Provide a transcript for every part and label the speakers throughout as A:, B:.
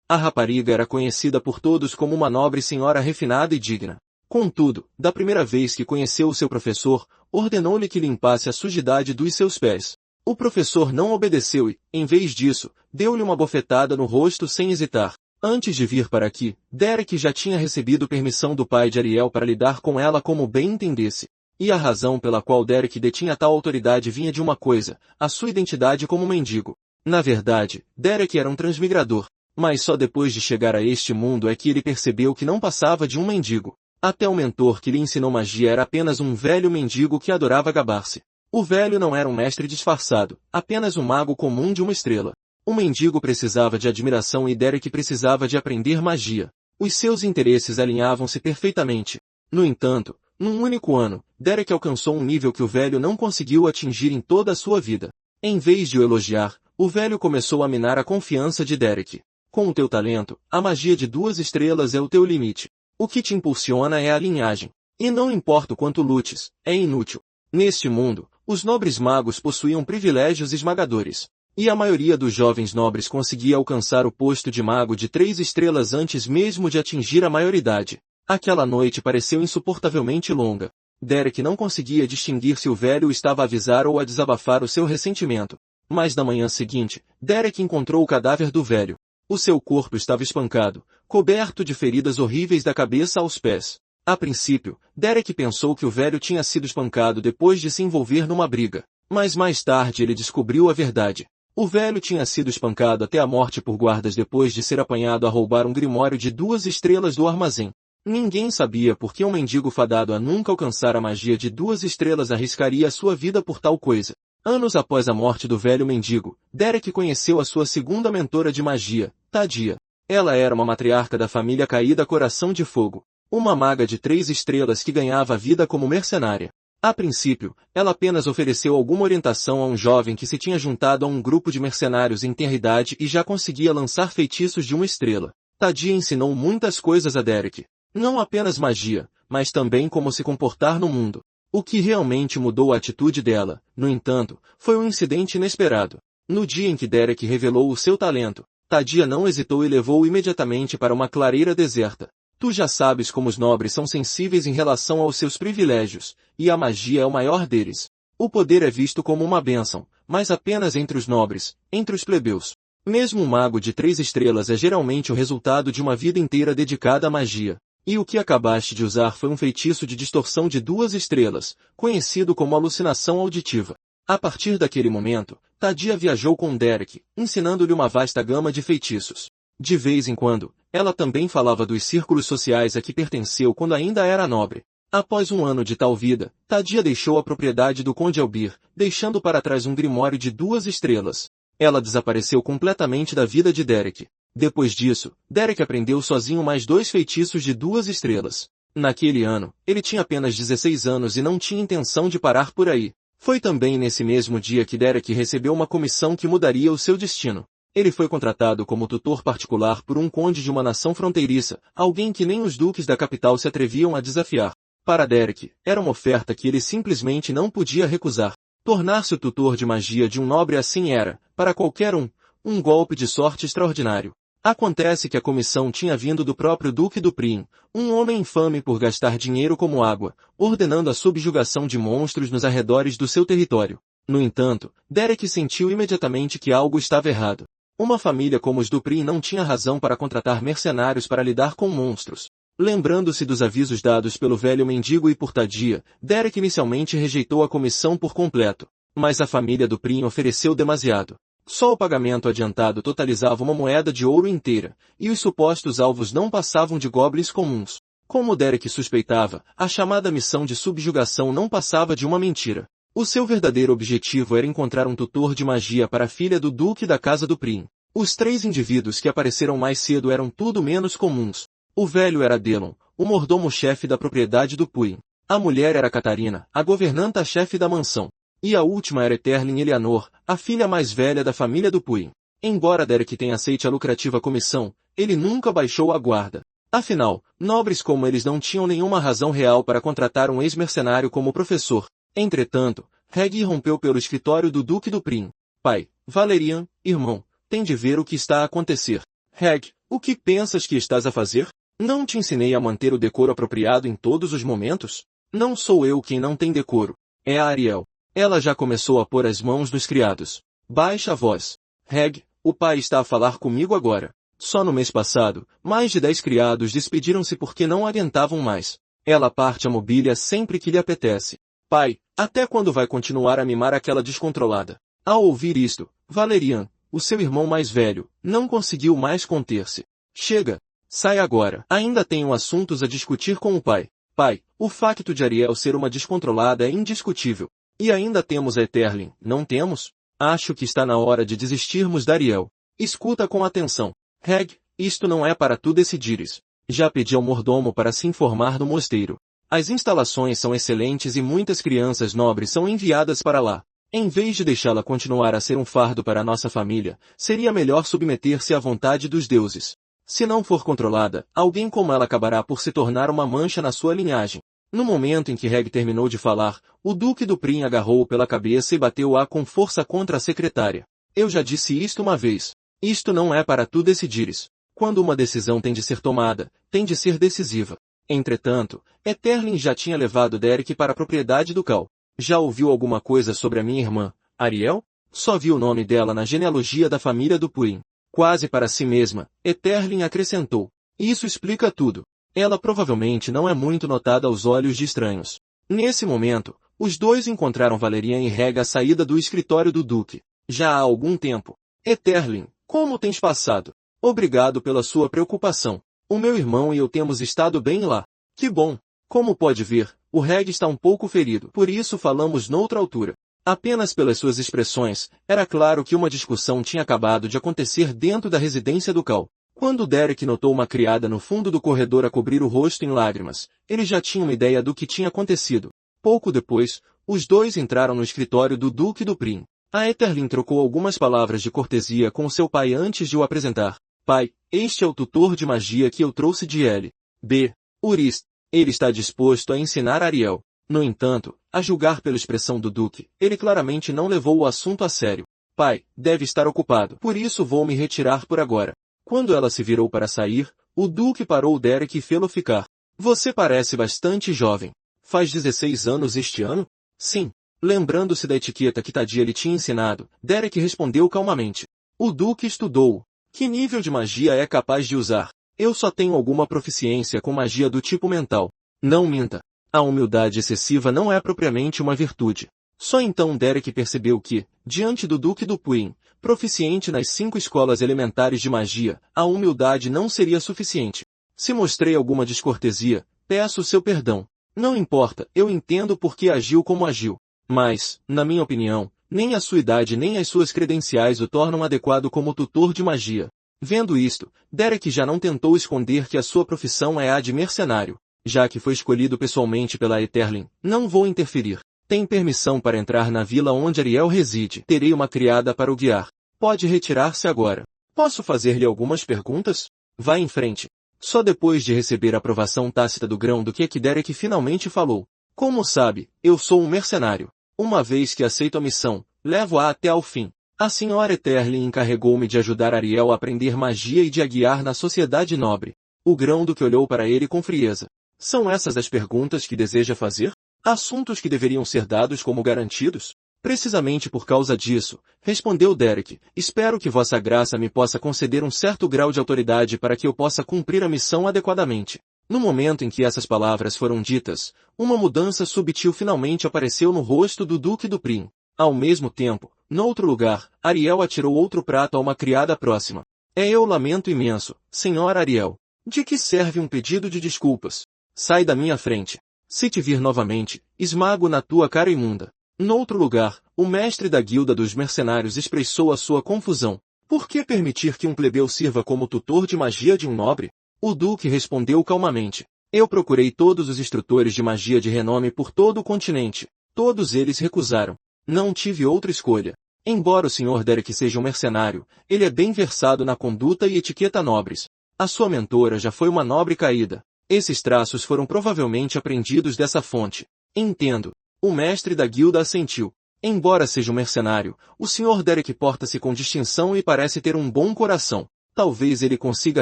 A: A rapariga era conhecida por todos como uma nobre senhora refinada e digna. Contudo, da primeira vez que conheceu o seu professor, ordenou-lhe que limpasse a sujidade dos seus pés. O professor não obedeceu e, em vez disso, deu-lhe uma bofetada no rosto sem hesitar. Antes de vir para aqui, Derek já tinha recebido permissão do pai de Ariel para lidar com ela como bem entendesse. E a razão pela qual Derek detinha tal autoridade vinha de uma coisa, a sua identidade como mendigo. Na verdade, Derek era um transmigrador, mas só depois de chegar a este mundo é que ele percebeu que não passava de um mendigo. Até o mentor que lhe ensinou magia era apenas um velho mendigo que adorava gabar-se. O velho não era um mestre disfarçado, apenas um mago comum de uma estrela. O mendigo precisava de admiração e Derek precisava de aprender magia. Os seus interesses alinhavam-se perfeitamente. No entanto, num único ano, Derek alcançou um nível que o velho não conseguiu atingir em toda a sua vida. Em vez de o elogiar, o velho começou a minar a confiança de Derek. Com o teu talento, a magia de 2 estrelas é o teu limite. O que te impulsiona é a linhagem. E não importa o quanto lutes, é inútil. Neste mundo, os nobres magos possuíam privilégios esmagadores. E a maioria dos jovens nobres conseguia alcançar o posto de mago de 3 estrelas antes mesmo de atingir a maioridade. Aquela noite pareceu insuportavelmente longa. Derek não conseguia distinguir se o velho estava a avisar ou a desabafar o seu ressentimento. Mas na manhã seguinte, Derek encontrou o cadáver do velho. O seu corpo estava espancado, coberto de feridas horríveis da cabeça aos pés. A princípio, Derek pensou que o velho tinha sido espancado depois de se envolver numa briga. Mas mais tarde ele descobriu a verdade. O velho tinha sido espancado até a morte por guardas depois de ser apanhado a roubar um grimório de 2 estrelas do armazém. Ninguém sabia por que um mendigo fadado a nunca alcançar a magia de 2 estrelas arriscaria a sua vida por tal coisa. Anos após a morte do velho mendigo, Derek conheceu a sua segunda mentora de magia, Tadia. Ela era uma matriarca da família caída Coração de Fogo, uma maga de 3 estrelas que ganhava a vida como mercenária. A princípio, ela apenas ofereceu alguma orientação a um jovem que se tinha juntado a um grupo de mercenários em tenra idade e já conseguia lançar feitiços de 1 estrela. Tadia ensinou muitas coisas a Derek. Não apenas magia, mas também como se comportar no mundo. O que realmente mudou a atitude dela, no entanto, foi um incidente inesperado. No dia em que Derek revelou o seu talento, Tadia não hesitou e levou-o imediatamente para uma clareira deserta. Tu já sabes como os nobres são sensíveis em relação aos seus privilégios, e a magia é o maior deles. O poder é visto como uma bênção, mas apenas entre os nobres, entre os plebeus. Mesmo um mago de 3 estrelas é geralmente o resultado de uma vida inteira dedicada à magia. E o que acabaste de usar foi um feitiço de distorção de 2 estrelas, conhecido como alucinação auditiva. A partir daquele momento, Tadia viajou com Derek, ensinando-lhe uma vasta gama de feitiços. De vez em quando, ela também falava dos círculos sociais a que pertenceu quando ainda era nobre. Após um ano de tal vida, Tadia deixou a propriedade do Conde Albir, deixando para trás um grimório de 2 estrelas. Ela desapareceu completamente da vida de Derek. Depois disso, Derek aprendeu sozinho mais 2 feitiços de 2 estrelas. Naquele ano, ele tinha apenas 16 anos e não tinha intenção de parar por aí. Foi também nesse mesmo dia que Derek recebeu uma comissão que mudaria o seu destino. Ele foi contratado como tutor particular por um conde de uma nação fronteiriça, alguém que nem os duques da capital se atreviam a desafiar. Para Derek, era uma oferta que ele simplesmente não podia recusar. Tornar-se o tutor de magia de um nobre assim era, para qualquer um golpe de sorte extraordinário. Acontece que a comissão tinha vindo do próprio Duque do Prim, um homem infame por gastar dinheiro como água, ordenando a subjugação de monstros nos arredores do seu território. No entanto, Derek sentiu imediatamente que algo estava errado. Uma família como os do Prim não tinha razão para contratar mercenários para lidar com monstros. Lembrando-se dos avisos dados pelo velho mendigo e por Tadia, Derek inicialmente rejeitou a comissão por completo. Mas a família do Prim ofereceu demasiado. Só o pagamento adiantado totalizava uma moeda de ouro inteira, e os supostos alvos não passavam de goblins comuns. Como Derek suspeitava, a chamada missão de subjugação não passava de uma mentira. O seu verdadeiro objetivo era encontrar um tutor de magia para a filha do Duque da Casa do Prim. Os 3 indivíduos que apareceram mais cedo eram tudo menos comuns. O velho era Delon, o mordomo-chefe da propriedade do Puin. A mulher era Catarina, a governanta-chefe da mansão. E a última era Eterlin Eleanor, a filha mais velha da família do Puin. Embora Derek tenha aceite a lucrativa comissão, ele nunca baixou a guarda. Afinal, nobres como eles não tinham nenhuma razão real para contratar um ex-mercenário como professor. Entretanto, Reg irrompeu pelo escritório do Duque do Prim. Pai, Valerian, irmão, tem de ver o que está a acontecer. Reg, O que pensas que estás a fazer? Não te ensinei a manter o decoro apropriado em todos os momentos? Não sou eu quem não tem decoro. É a Ariel. Ela já começou a pôr as mãos nos criados. Baixa a voz. Reg, o pai está a falar comigo agora. Só no mês passado, mais de 10 criados despediram-se porque não aguentavam mais. Ela parte a mobília sempre que lhe apetece. Pai, até quando vai continuar a mimar aquela descontrolada? Ao ouvir isto, Valerian, o seu irmão mais velho, não conseguiu mais conter-se. Chega! Sai agora. Ainda tenho assuntos a discutir com o pai. Pai, o facto de Ariel ser uma descontrolada é indiscutível. E ainda temos a Eterlin, não temos? Acho que está na hora de desistirmos da Ariel. Escuta com atenção. Reg, isto não é para tu decidires. Já pedi ao mordomo para se informar do mosteiro. As instalações são excelentes e muitas crianças nobres são enviadas para lá. Em vez de deixá-la continuar a ser um fardo para a nossa família, seria melhor submeter-se à vontade dos deuses. Se não for controlada, alguém como ela acabará por se tornar uma mancha na sua linhagem. No momento em que Reg terminou de falar, o Duque do Prim agarrou-o pela cabeça e bateu-a com força contra a secretária. Eu já disse isto uma vez. Isto não é para tu decidires. Quando uma decisão tem de ser tomada, tem de ser decisiva. Entretanto, Eterlin já tinha levado Derek para a propriedade do Cal. Já ouviu alguma coisa sobre a minha irmã, Ariel? Só vi o nome dela na genealogia da família do Purim. Quase para si mesma, Eterlin acrescentou. Isso explica tudo. Ela provavelmente não é muito notada aos olhos de estranhos. Nesse momento, os dois encontraram Valerian e Reg à saída do escritório do Duque. Já há algum tempo. Eterlin, como tens passado? Obrigado pela sua preocupação. O meu irmão e eu temos estado bem lá. Que bom. Como pode ver, o Reg está um pouco ferido. Por isso falamos noutra altura. Apenas pelas suas expressões, era claro que uma discussão tinha acabado de acontecer dentro da residência do Cal. Quando Derek notou uma criada no fundo do corredor a cobrir o rosto em lágrimas, ele já tinha uma ideia do que tinha acontecido. Pouco depois, os dois entraram no escritório do Duque do Prim. A Eterlin trocou algumas palavras de cortesia com seu pai antes de o apresentar. Pai, este é o tutor de magia que eu trouxe de L.B. Urist. Ele está disposto a ensinar Ariel. No entanto, a julgar pela expressão do Duque, ele claramente não levou o assunto a sério. Pai, deve estar ocupado. Por isso vou me retirar por agora. Quando ela se virou para sair, o Duque parou Derek e fê-lo ficar. Você parece bastante jovem. Faz 16 anos este ano? Sim. Lembrando-se da etiqueta que Tadia lhe tinha ensinado, Derek respondeu calmamente. O Duque estudou. Que nível de magia é capaz de usar? Eu só tenho alguma proficiência com magia do tipo mental. Não minta. A humildade excessiva não é propriamente uma virtude. Só então Derek percebeu que, diante do Duque do Puim, proficiente nas 5 escolas elementares de magia, a humildade não seria suficiente. Se mostrei alguma descortesia, peço seu perdão. Não importa, eu entendo por que agiu como agiu. Mas, na minha opinião, nem a sua idade nem as suas credenciais o tornam adequado como tutor de magia. Vendo isto, Derek já não tentou esconder que a sua profissão é a de mercenário. Já que foi escolhido pessoalmente pela Eterlin, não vou interferir. Tem permissão para entrar na vila onde Ariel reside. Terei uma criada para o guiar. Pode retirar-se agora. Posso fazer-lhe algumas perguntas? Vá em frente. Só depois de receber a aprovação tácita do grão-duque é que Derek finalmente falou. Como sabe, eu sou um mercenário. Uma vez que aceito a missão, levo-a até ao fim. A senhora Eterlin encarregou-me de ajudar Ariel a aprender magia e de a guiar na sociedade nobre. O grão-duque olhou para ele com frieza. São essas as perguntas que deseja fazer? Assuntos que deveriam ser dados como garantidos? Precisamente por causa disso, respondeu Derek, espero que Vossa Graça me possa conceder um certo grau de autoridade para que eu possa cumprir a missão adequadamente. No momento em que essas palavras foram ditas, uma mudança sutil finalmente apareceu no rosto do Duque do Prim. Ao mesmo tempo, noutro lugar, Ariel atirou outro prato a uma criada próxima. Eu lamento imenso, senhora Ariel. De que serve um pedido de desculpas? Sai da minha frente. Se te vir novamente, esmago na tua cara imunda. Noutro lugar, o mestre da guilda dos mercenários expressou a sua confusão. Por que permitir que um plebeu sirva como tutor de magia de um nobre? O duque respondeu calmamente. Eu procurei todos os instrutores de magia de renome por todo o continente. Todos eles recusaram. Não tive outra escolha. Embora o Sr. Derek seja um mercenário, ele é bem versado na conduta e etiqueta nobres. A sua mentora já foi uma nobre caída. Esses traços foram provavelmente aprendidos dessa fonte. Entendo. O mestre da guilda assentiu. Embora seja um mercenário, o Sr. Derek porta-se com distinção e parece ter um bom coração. Talvez ele consiga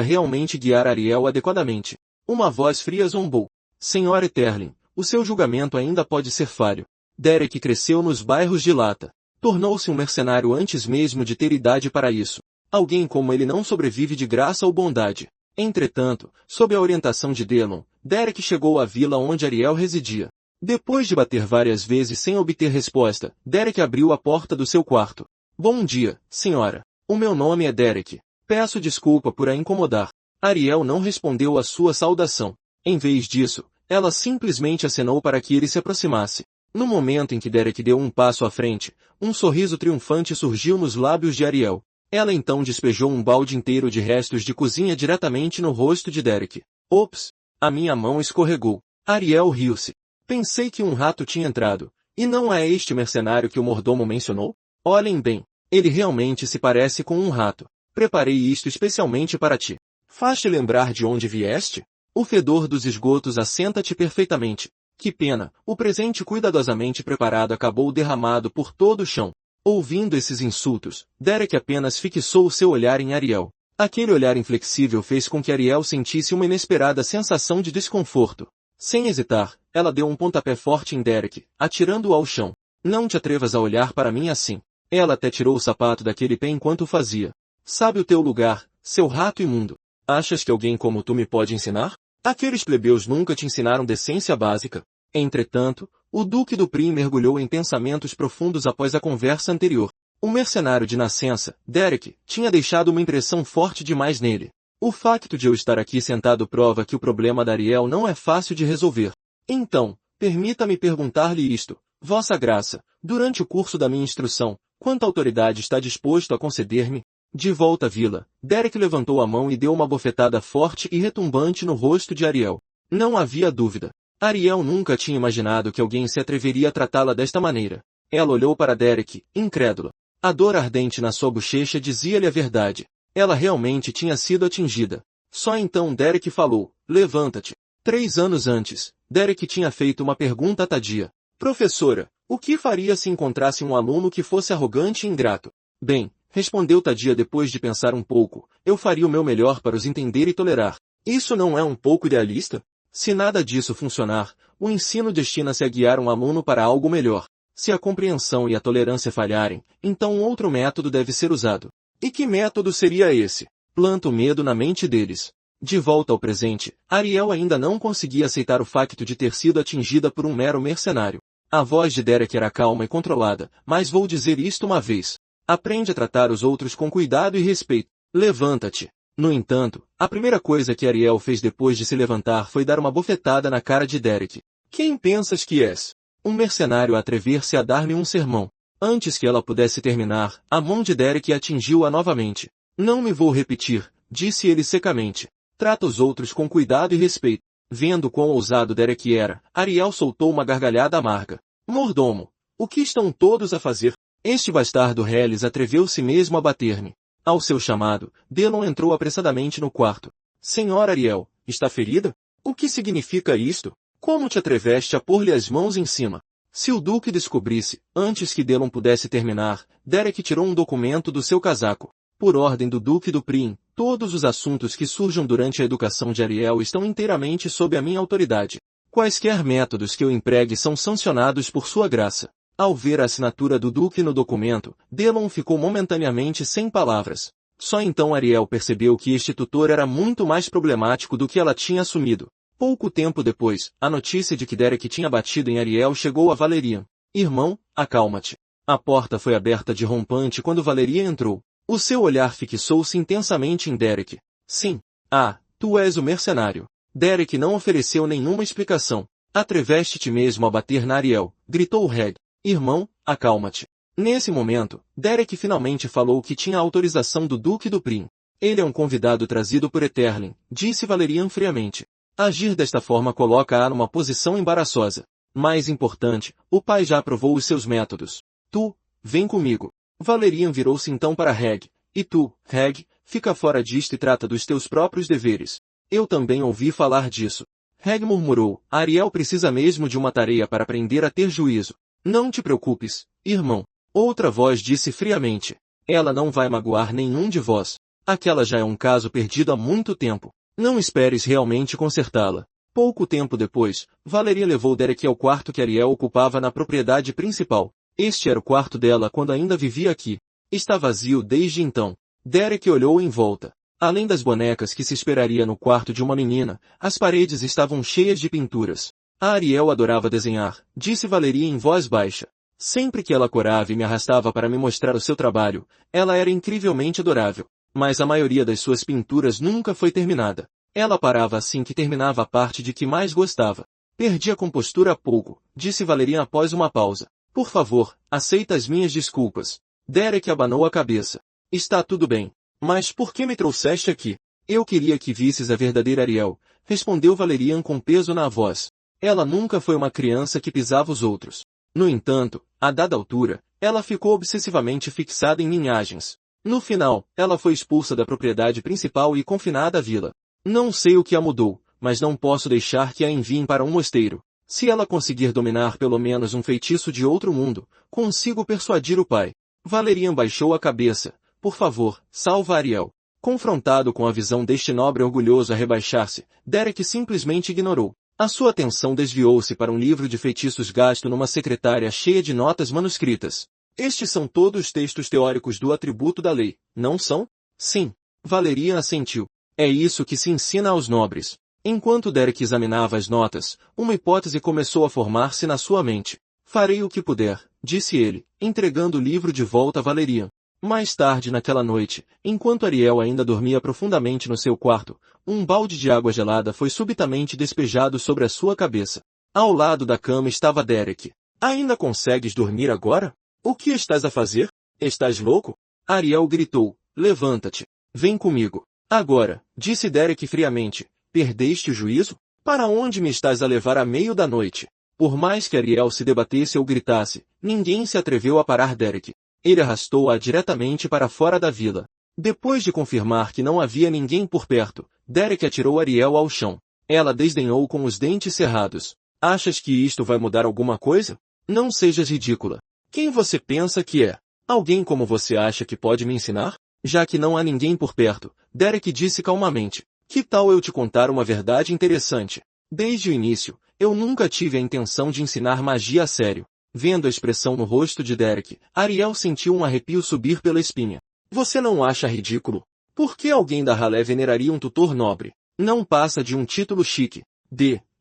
A: realmente guiar Ariel adequadamente. Uma voz fria zombou. Senhora Etherlin, o seu julgamento ainda pode ser falho. Derek cresceu nos bairros de Lata. Tornou-se um mercenário antes mesmo de ter idade para isso. Alguém como ele não sobrevive de graça ou bondade. Entretanto, sob a orientação de Delon, Derek chegou à vila onde Ariel residia. Depois de bater várias vezes sem obter resposta, Derek abriu a porta do seu quarto. Bom dia, senhora. O meu nome é Derek. Peço desculpa por a incomodar. Ariel não respondeu à sua saudação. Em vez disso, ela simplesmente acenou para que ele se aproximasse. No momento em que Derek deu um passo à frente, um sorriso triunfante surgiu nos lábios de Ariel. Ela então despejou um balde inteiro de restos de cozinha diretamente no rosto de Derek. Ops! A minha mão escorregou. Ariel riu-se. Pensei que um rato tinha entrado. E não é este mercenário que o mordomo mencionou? Olhem bem. Ele realmente se parece com um rato. Preparei isto especialmente para ti. Faz-te lembrar de onde vieste? O fedor dos esgotos assenta-te perfeitamente. Que pena, o presente cuidadosamente preparado acabou derramado por todo o chão. Ouvindo esses insultos, Derek apenas fixou o seu olhar em Ariel. Aquele olhar inflexível fez com que Ariel sentisse uma inesperada sensação de desconforto. Sem hesitar, ela deu um pontapé forte em Derek, atirando-o ao chão. Não te atrevas a olhar para mim assim. Ela até tirou o sapato daquele pé enquanto o fazia. Sabe o teu lugar, seu rato imundo. Achas que alguém como tu me pode ensinar? Aqueles plebeus nunca te ensinaram decência básica. Entretanto, o Duque do Prim mergulhou em pensamentos profundos após a conversa anterior. O mercenário de nascença, Derek, tinha deixado uma impressão forte demais nele. O facto de eu estar aqui sentado prova que o problema da Ariel não é fácil de resolver. Então, permita-me perguntar-lhe isto, Vossa Graça, durante o curso da minha instrução, quanta autoridade está disposto a conceder-me? De volta à vila, Derek levantou a mão e deu uma bofetada forte e retumbante no rosto de Ariel. Não havia dúvida. Ariel nunca tinha imaginado que alguém se atreveria a tratá-la desta maneira. Ela olhou para Derek, incrédula. A dor ardente na sua bochecha dizia-lhe a verdade. Ela realmente tinha sido atingida. Só então Derek falou, levanta-te. 3 anos antes, Derek tinha feito uma pergunta a Tadia. Professora, o que faria se encontrasse um aluno que fosse arrogante e ingrato? Bem, respondeu Tadia depois de pensar um pouco, eu faria o meu melhor para os entender e tolerar. Isso não é um pouco idealista? Se nada disso funcionar, o ensino destina-se a guiar um aluno para algo melhor. Se a compreensão e a tolerância falharem, então outro método deve ser usado. E que método seria esse? Planta o medo na mente deles. De volta ao presente, Ariel ainda não conseguia aceitar o facto de ter sido atingida por um mero mercenário. A voz de Derek era calma e controlada, mas vou dizer isto uma vez. Aprende a tratar os outros com cuidado e respeito. Levanta-te. No entanto, a primeira coisa que Ariel fez depois de se levantar foi dar uma bofetada na cara de Derek. Quem pensas que és? Um mercenário a atrever-se a dar-me um sermão. Antes que ela pudesse terminar, a mão de Derek atingiu-a novamente. Não me vou repetir, disse ele secamente. Trata os outros com cuidado e respeito. Vendo quão ousado Derek era, Ariel soltou uma gargalhada amarga. Mordomo, o que estão todos a fazer? Este bastardo Hellis atreveu-se mesmo a bater-me. Ao seu chamado, Delon entrou apressadamente no quarto. Senhora Ariel, está ferida? O que significa isto? Como te atreveste a pôr-lhe as mãos em cima? Se o Duque descobrisse, antes que Delon pudesse terminar, Derek tirou um documento do seu casaco. Por ordem do Duque do Prim, todos os assuntos que surjam durante a educação de Ariel estão inteiramente sob a minha autoridade. Quaisquer métodos que eu empregue são sancionados por sua graça. Ao ver a assinatura do Duque no documento, Delon ficou momentaneamente sem palavras. Só então Ariel percebeu que este tutor era muito mais problemático do que ela tinha assumido. Pouco tempo depois, a notícia de que Derek tinha batido em Ariel chegou a Valerian. Irmão, acalma-te. A porta foi aberta de rompante quando Valerian entrou. O seu olhar fixou-se intensamente em Derek. Sim. Ah, tu és o mercenário. Derek não ofereceu nenhuma explicação. Atreveste-te mesmo a bater na Ariel, gritou Reg. Irmão, acalma-te. Nesse momento, Derek finalmente falou que tinha a autorização do Duque do Prim. Ele é um convidado trazido por Etherlin, disse Valerian friamente. Agir desta forma coloca-a numa posição embaraçosa. Mais importante, o pai já aprovou os seus métodos. Tu, vem comigo. Valerian virou-se então para Reg. E tu, Reg, fica fora disto e trata dos teus próprios deveres. Eu também ouvi falar disso. Reg murmurou, Ariel precisa mesmo de uma tarefa para aprender a ter juízo. Não te preocupes, irmão. Outra voz disse friamente. Ela não vai magoar nenhum de vós. Aquela já é um caso perdido há muito tempo. Não esperes realmente consertá-la. Pouco tempo depois, Valeria levou Derek ao quarto que Ariel ocupava na propriedade principal. Este era o quarto dela quando ainda vivia aqui. Está vazio desde então. Derek olhou em volta. Além das bonecas que se esperaria no quarto de uma menina, as paredes estavam cheias de pinturas. A Ariel adorava desenhar, disse Valeria em voz baixa. Sempre que ela corava e me arrastava para me mostrar o seu trabalho, ela era incrivelmente adorável. Mas a maioria das suas pinturas nunca foi terminada. Ela parava assim que terminava a parte de que mais gostava. Perdi a compostura há pouco, disse Valeria após uma pausa. Por favor, aceita as minhas desculpas. Derek abanou a cabeça. Está tudo bem. Mas por que me trouxeste aqui? Eu queria que visses a verdadeira Ariel, respondeu Valerian com peso na voz. Ela nunca foi uma criança que pisava os outros. No entanto, a dada altura, ela ficou obsessivamente fixada em linhagens. No final, ela foi expulsa da propriedade principal e confinada à vila. Não sei o que a mudou, mas não posso deixar que a enviem para um mosteiro. Se ela conseguir dominar pelo menos um feitiço de outro mundo, consigo persuadir o pai. Valerian baixou a cabeça. Por favor, salva Ariel. Confrontado com a visão deste nobre orgulhoso a rebaixar-se, Derek simplesmente ignorou. A sua atenção desviou-se para um livro de feitiços gasto numa secretária cheia de notas manuscritas. Estes são todos textos teóricos do atributo da lei, não são? Sim. Valerian assentiu. É isso que se ensina aos nobres. Enquanto Derek examinava as notas, uma hipótese começou a formar-se na sua mente. Farei o que puder, disse ele, entregando o livro de volta a Valerian. Mais tarde naquela noite, enquanto Ariel ainda dormia profundamente no seu quarto, um balde de água gelada foi subitamente despejado sobre a sua cabeça. Ao lado da cama estava Derek. Ainda consegues dormir agora? O que estás a fazer? Estás louco? Ariel gritou. Levanta-te. Vem comigo. Agora, disse Derek friamente. Perdeste o juízo? Para onde me estás a levar à meio da noite? Por mais que Ariel se debatesse ou gritasse, ninguém se atreveu a parar Derek. Ele arrastou-a diretamente para fora da vila. Depois de confirmar que não havia ninguém por perto, Derek atirou Ariel ao chão. Ela desdenhou com os dentes cerrados. Achas que isto vai mudar alguma coisa? Não sejas ridícula. Quem você pensa que é? Alguém como você acha que pode me ensinar? Já que não há ninguém por perto, Derek disse calmamente. Que tal eu te contar uma verdade interessante? Desde o início, eu nunca tive a intenção de ensinar magia a sério. Vendo a expressão no rosto de Derek, Ariel sentiu um arrepio subir pela espinha. Você não acha ridículo? Por que alguém da ralé veneraria um tutor nobre? Não passa de um título chique.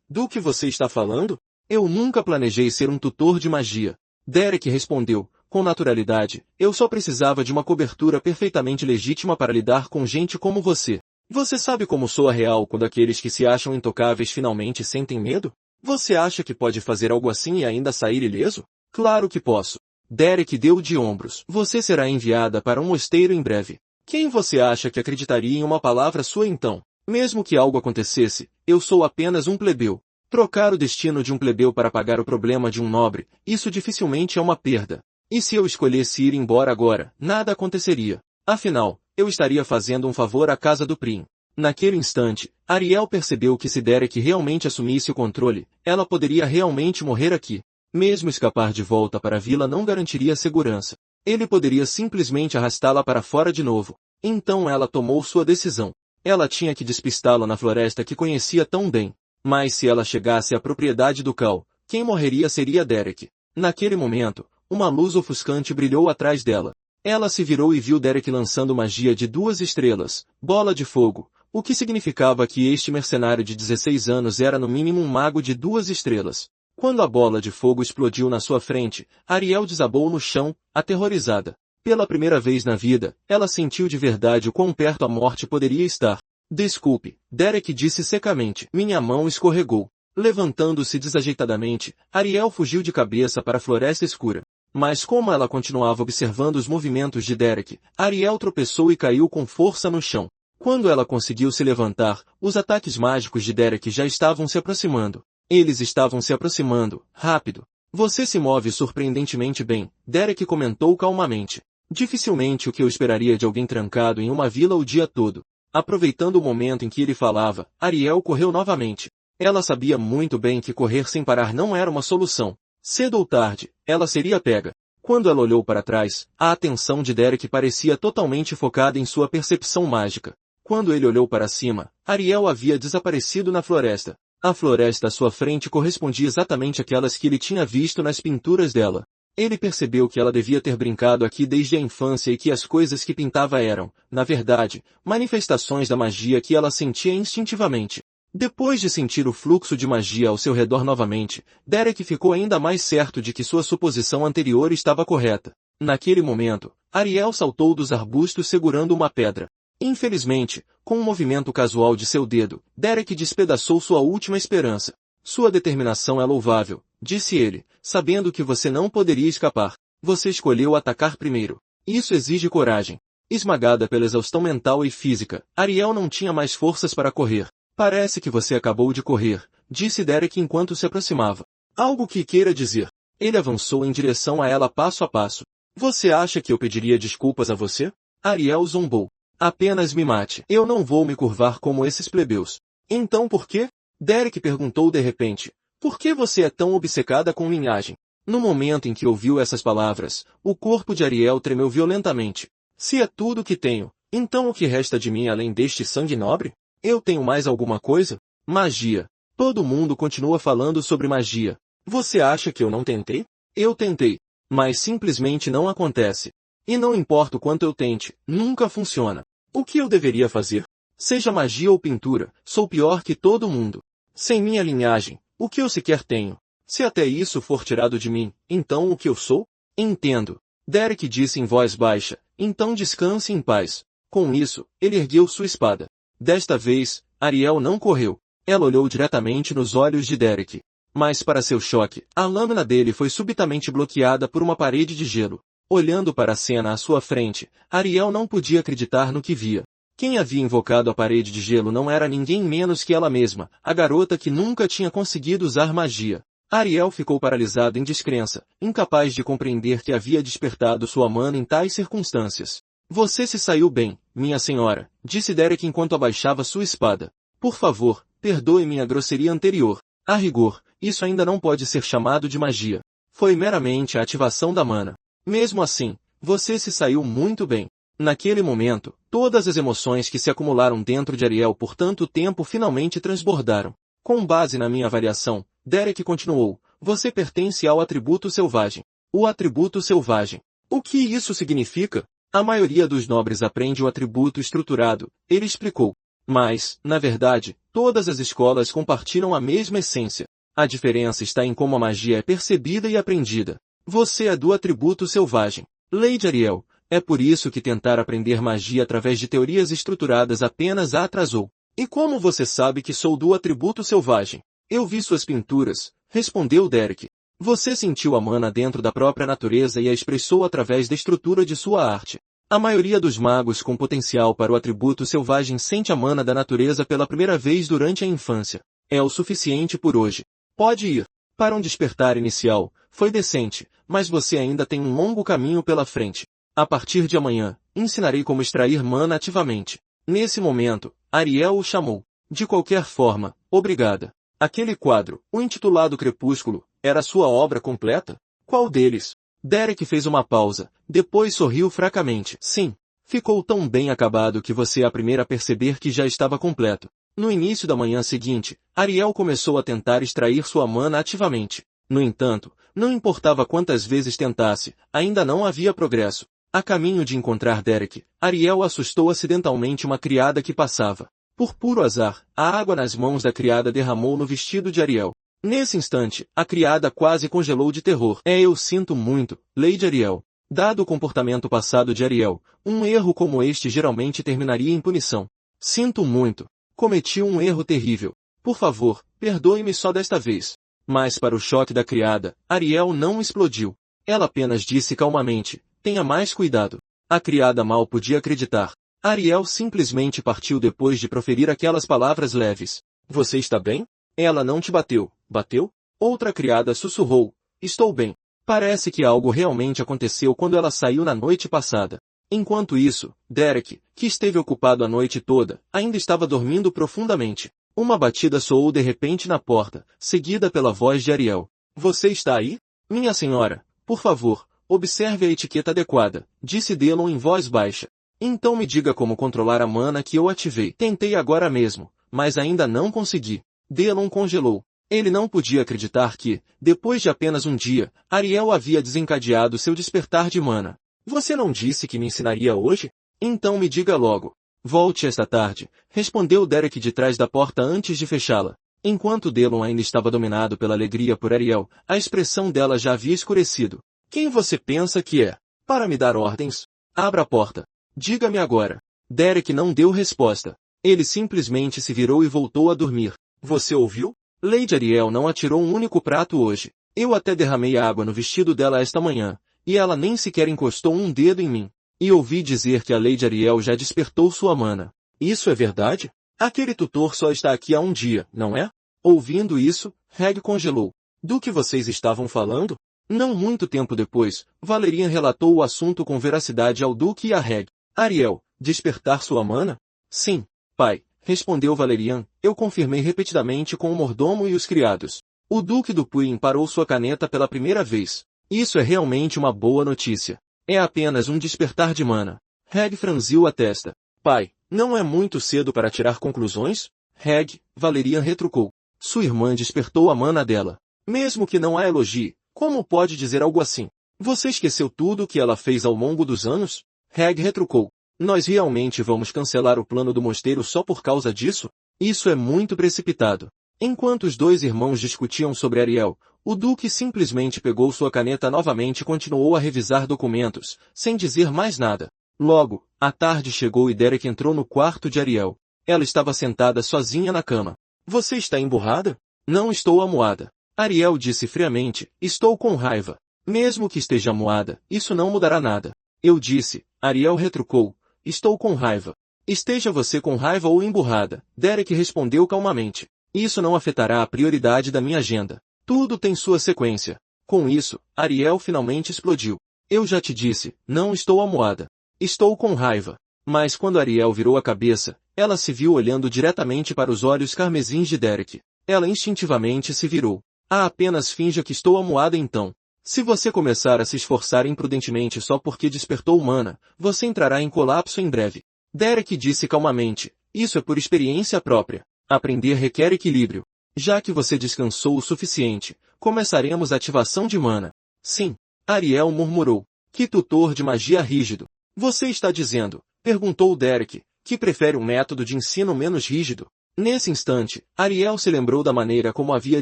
A: Do que você está falando? Eu nunca planejei ser um tutor de magia. Derek respondeu, com naturalidade, eu só precisava de uma cobertura perfeitamente legítima para lidar com gente como você. Você sabe como soa real quando aqueles que se acham intocáveis finalmente sentem medo? Você acha que pode fazer algo assim e ainda sair ileso? Claro que posso. Derek deu de ombros. Você será enviada para um mosteiro em breve. Quem você acha que acreditaria em uma palavra sua então? Mesmo que algo acontecesse, eu sou apenas um plebeu. Trocar o destino de um plebeu para pagar o problema de um nobre, isso dificilmente é uma perda. E se eu escolhesse ir embora agora, nada aconteceria. Afinal, eu estaria fazendo um favor à casa do Prim. Naquele instante, Ariel percebeu que se Derek realmente assumisse o controle, ela poderia realmente morrer aqui. Mesmo escapar de volta para a vila não garantiria segurança. Ele poderia simplesmente arrastá-la para fora de novo. Então ela tomou sua decisão. Ela tinha que despistá-lo na floresta que conhecia tão bem. Mas se ela chegasse à propriedade do Cal, quem morreria seria Derek. Naquele momento, uma luz ofuscante brilhou atrás dela. Ela se virou e viu Derek lançando magia de 2 estrelas, bola de fogo, o que significava que este mercenário de 16 anos era no mínimo um mago de 2 estrelas. Quando a bola de fogo explodiu na sua frente, Ariel desabou no chão, aterrorizada. Pela primeira vez na vida, ela sentiu de verdade o quão perto a morte poderia estar. Desculpe, Derek disse secamente. Minha mão escorregou. Levantando-se desajeitadamente, Ariel fugiu de cabeça para a floresta escura. Mas como ela continuava observando os movimentos de Derek, Ariel tropeçou e caiu com força no chão. Quando ela conseguiu se levantar, os ataques mágicos de Derek já estavam se aproximando. Eles estavam se aproximando, rápido. Você se move surpreendentemente bem, Derek comentou calmamente. Dificilmente o que eu esperaria de alguém trancado em uma vila o dia todo. Aproveitando o momento em que ele falava, Ariel correu novamente. Ela sabia muito bem que correr sem parar não era uma solução. Cedo ou tarde, ela seria pega. Quando ela olhou para trás, a atenção de Derek parecia totalmente focada em sua percepção mágica. Quando ele olhou para cima, Ariel havia desaparecido na floresta. A floresta à sua frente correspondia exatamente àquelas que ele tinha visto nas pinturas dela. Ele percebeu que ela devia ter brincado aqui desde a infância e que as coisas que pintava eram, na verdade, manifestações da magia que ela sentia instintivamente. Depois de sentir o fluxo de magia ao seu redor novamente, Derek ficou ainda mais certo de que sua suposição anterior estava correta. Naquele momento, Ariel saltou dos arbustos segurando uma pedra. Infelizmente, com um movimento casual de seu dedo, Derek despedaçou sua última esperança. Sua determinação é louvável, disse ele, sabendo que você não poderia escapar. Você escolheu atacar primeiro. Isso exige coragem. Esmagada pela exaustão mental e física, Ariel não tinha mais forças para correr. Parece que você acabou de correr, disse Derek enquanto se aproximava. Algo que queira dizer. Ele avançou em direção a ela passo a passo. Você acha que eu pediria desculpas a você? Ariel zombou. Apenas me mate. Eu não vou me curvar como esses plebeus. Então por quê? Derek perguntou de repente. Por que você é tão obcecada com linhagem? No momento em que ouviu essas palavras, o corpo de Ariel tremeu violentamente. Se é tudo o que tenho, então o que resta de mim além deste sangue nobre? Eu tenho mais alguma coisa? Magia. Todo mundo continua falando sobre magia. Você acha que eu não tentei? Eu tentei. Mas simplesmente não acontece. E não importa o quanto eu tente, nunca funciona. O que eu deveria fazer? Seja magia ou pintura, sou pior que todo mundo. Sem minha linhagem, o que eu sequer tenho? Se até isso for tirado de mim, então o que eu sou? Entendo. Derek disse em voz baixa, então descanse em paz. Com isso, ele ergueu sua espada. Desta vez, Ariel não correu. Ela olhou diretamente nos olhos de Derek. Mas para seu choque, a lâmina dele foi subitamente bloqueada por uma parede de gelo. Olhando para a cena à sua frente, Ariel não podia acreditar no que via. Quem havia invocado a parede de gelo não era ninguém menos que ela mesma, a garota que nunca tinha conseguido usar magia. Ariel ficou paralisado em descrença, incapaz de compreender que havia despertado sua mana em tais circunstâncias. Você se saiu bem, minha senhora, disse Derek enquanto abaixava sua espada. Por favor, perdoe minha grosseria anterior. A rigor, isso ainda não pode ser chamado de magia. Foi meramente a ativação da mana. Mesmo assim, você se saiu muito bem. Naquele momento, todas as emoções que se acumularam dentro de Ariel por tanto tempo finalmente transbordaram. Com base na minha avaliação, Derek continuou, você pertence ao atributo selvagem. O atributo selvagem. O que isso significa? A maioria dos nobres aprende o atributo estruturado, ele explicou. Mas, na verdade, todas as escolas compartilham a mesma essência. A diferença está em como a magia é percebida e aprendida. Você é do atributo selvagem. Lady Ariel, é por isso que tentar aprender magia através de teorias estruturadas apenas a atrasou. E como você sabe que sou do atributo selvagem? Eu vi suas pinturas, respondeu Derek. Você sentiu a mana dentro da própria natureza e a expressou através da estrutura de sua arte. A maioria dos magos com potencial para o atributo selvagem sente a mana da natureza pela primeira vez durante a infância. É o suficiente por hoje. Pode ir. Para um despertar inicial, foi decente, mas você ainda tem um longo caminho pela frente. A partir de amanhã, ensinarei como extrair mana ativamente. Nesse momento, Ariel o chamou. De qualquer forma, obrigada. Aquele quadro, o intitulado Crepúsculo, era sua obra completa? Qual deles? Derek fez uma pausa, depois sorriu fracamente. Sim. Ficou tão bem acabado que você é a primeira a perceber que já estava completo. No início da manhã seguinte, Ariel começou a tentar extrair sua mana ativamente. No entanto, não importava quantas vezes tentasse, ainda não havia progresso. A caminho de encontrar Derek, Ariel assustou acidentalmente uma criada que passava. Por puro azar, a água nas mãos da criada derramou no vestido de Ariel. Nesse instante, a criada quase congelou de terror. Eu sinto muito, Lady Ariel. Dado o comportamento passado de Ariel, um erro como este geralmente terminaria em punição. Sinto muito. Cometi um erro terrível. Por favor, perdoe-me só desta vez. Mas para o choque da criada, Ariel não explodiu. Ela apenas disse calmamente, tenha mais cuidado. A criada mal podia acreditar. Ariel simplesmente partiu depois de proferir aquelas palavras leves. Você está bem? Ela não te bateu, bateu? Outra criada sussurrou. Estou bem. Parece que algo realmente aconteceu quando ela saiu na noite passada. Enquanto isso, Derek, que esteve ocupado a noite toda, ainda estava dormindo profundamente. Uma batida soou de repente na porta, seguida pela voz de Ariel. Você está aí? Minha senhora, por favor, Observe a etiqueta adequada, disse Delon em voz baixa. Então me diga como controlar a mana que eu ativei. Tentei agora mesmo, mas ainda não consegui. Delon congelou. Ele não podia acreditar que, depois de apenas um dia, Ariel havia desencadeado seu despertar de mana. Você não disse que me ensinaria hoje? Então me diga logo. Volte esta tarde, respondeu Derek de trás da porta antes de fechá-la. Enquanto Delon ainda estava dominado pela alegria por Ariel, a expressão dela já havia escurecido. Quem você pensa que é? Para me dar ordens? Abra a porta. Diga-me agora. Derek não deu resposta. Ele simplesmente se virou e voltou a dormir. Você ouviu? Lady Ariel não atirou um único prato hoje. Eu até derramei água no vestido dela esta manhã, e ela nem sequer encostou um dedo em mim. E ouvi dizer que a Lady Ariel já despertou sua mana. Isso é verdade? Aquele tutor só está aqui há um dia, não é? Ouvindo isso, Reg congelou. Do que vocês estavam falando? Não muito tempo depois, Valerian relatou o assunto com veracidade ao Duque e a Reg. Ariel, despertar sua mana? Sim, pai, respondeu Valerian. Eu confirmei repetidamente com o mordomo e os criados. O Duque do Puin parou sua caneta pela primeira vez. Isso é realmente uma boa notícia. É apenas um despertar de mana. Reg franziu a testa. Pai, não é muito cedo para tirar conclusões? Reg, Valerian retrucou. Sua irmã despertou a mana dela. Mesmo que não a elogie, como pode dizer algo assim? Você esqueceu tudo o que ela fez ao longo dos anos? Reg retrucou. Nós realmente vamos cancelar o plano do mosteiro só por causa disso? Isso é muito precipitado. Enquanto os dois irmãos discutiam sobre Ariel, o Duque simplesmente pegou sua caneta novamente e continuou a revisar documentos, sem dizer mais nada. Logo, a tarde chegou e Derek entrou no quarto de Ariel. Ela estava sentada sozinha na cama. Você está emburrada? Não estou amuada. Ariel disse friamente, estou com raiva. Mesmo que esteja amuada, isso não mudará nada. Eu disse, Ariel retrucou, estou com raiva. Esteja você com raiva ou emburrada, Derek respondeu calmamente. Isso não afetará a prioridade da minha agenda. Tudo tem sua sequência. Com isso, Ariel finalmente explodiu. Eu já te disse, não estou amuada. Estou com raiva. Mas quando Ariel virou a cabeça, ela se viu olhando diretamente para os olhos carmesins de Derek. Ela instintivamente se virou. Apenas finja que estou amuada então. Se você começar a se esforçar imprudentemente só porque despertou mana, você entrará em colapso em breve. Derek disse calmamente, isso é por experiência própria. Aprender requer equilíbrio. Já que você descansou o suficiente, começaremos a ativação de mana. Sim. Ariel murmurou. Que tutor de magia rígido. Você está dizendo, perguntou Derek, que prefere um método de ensino menos rígido? Nesse instante, Ariel se lembrou da maneira como havia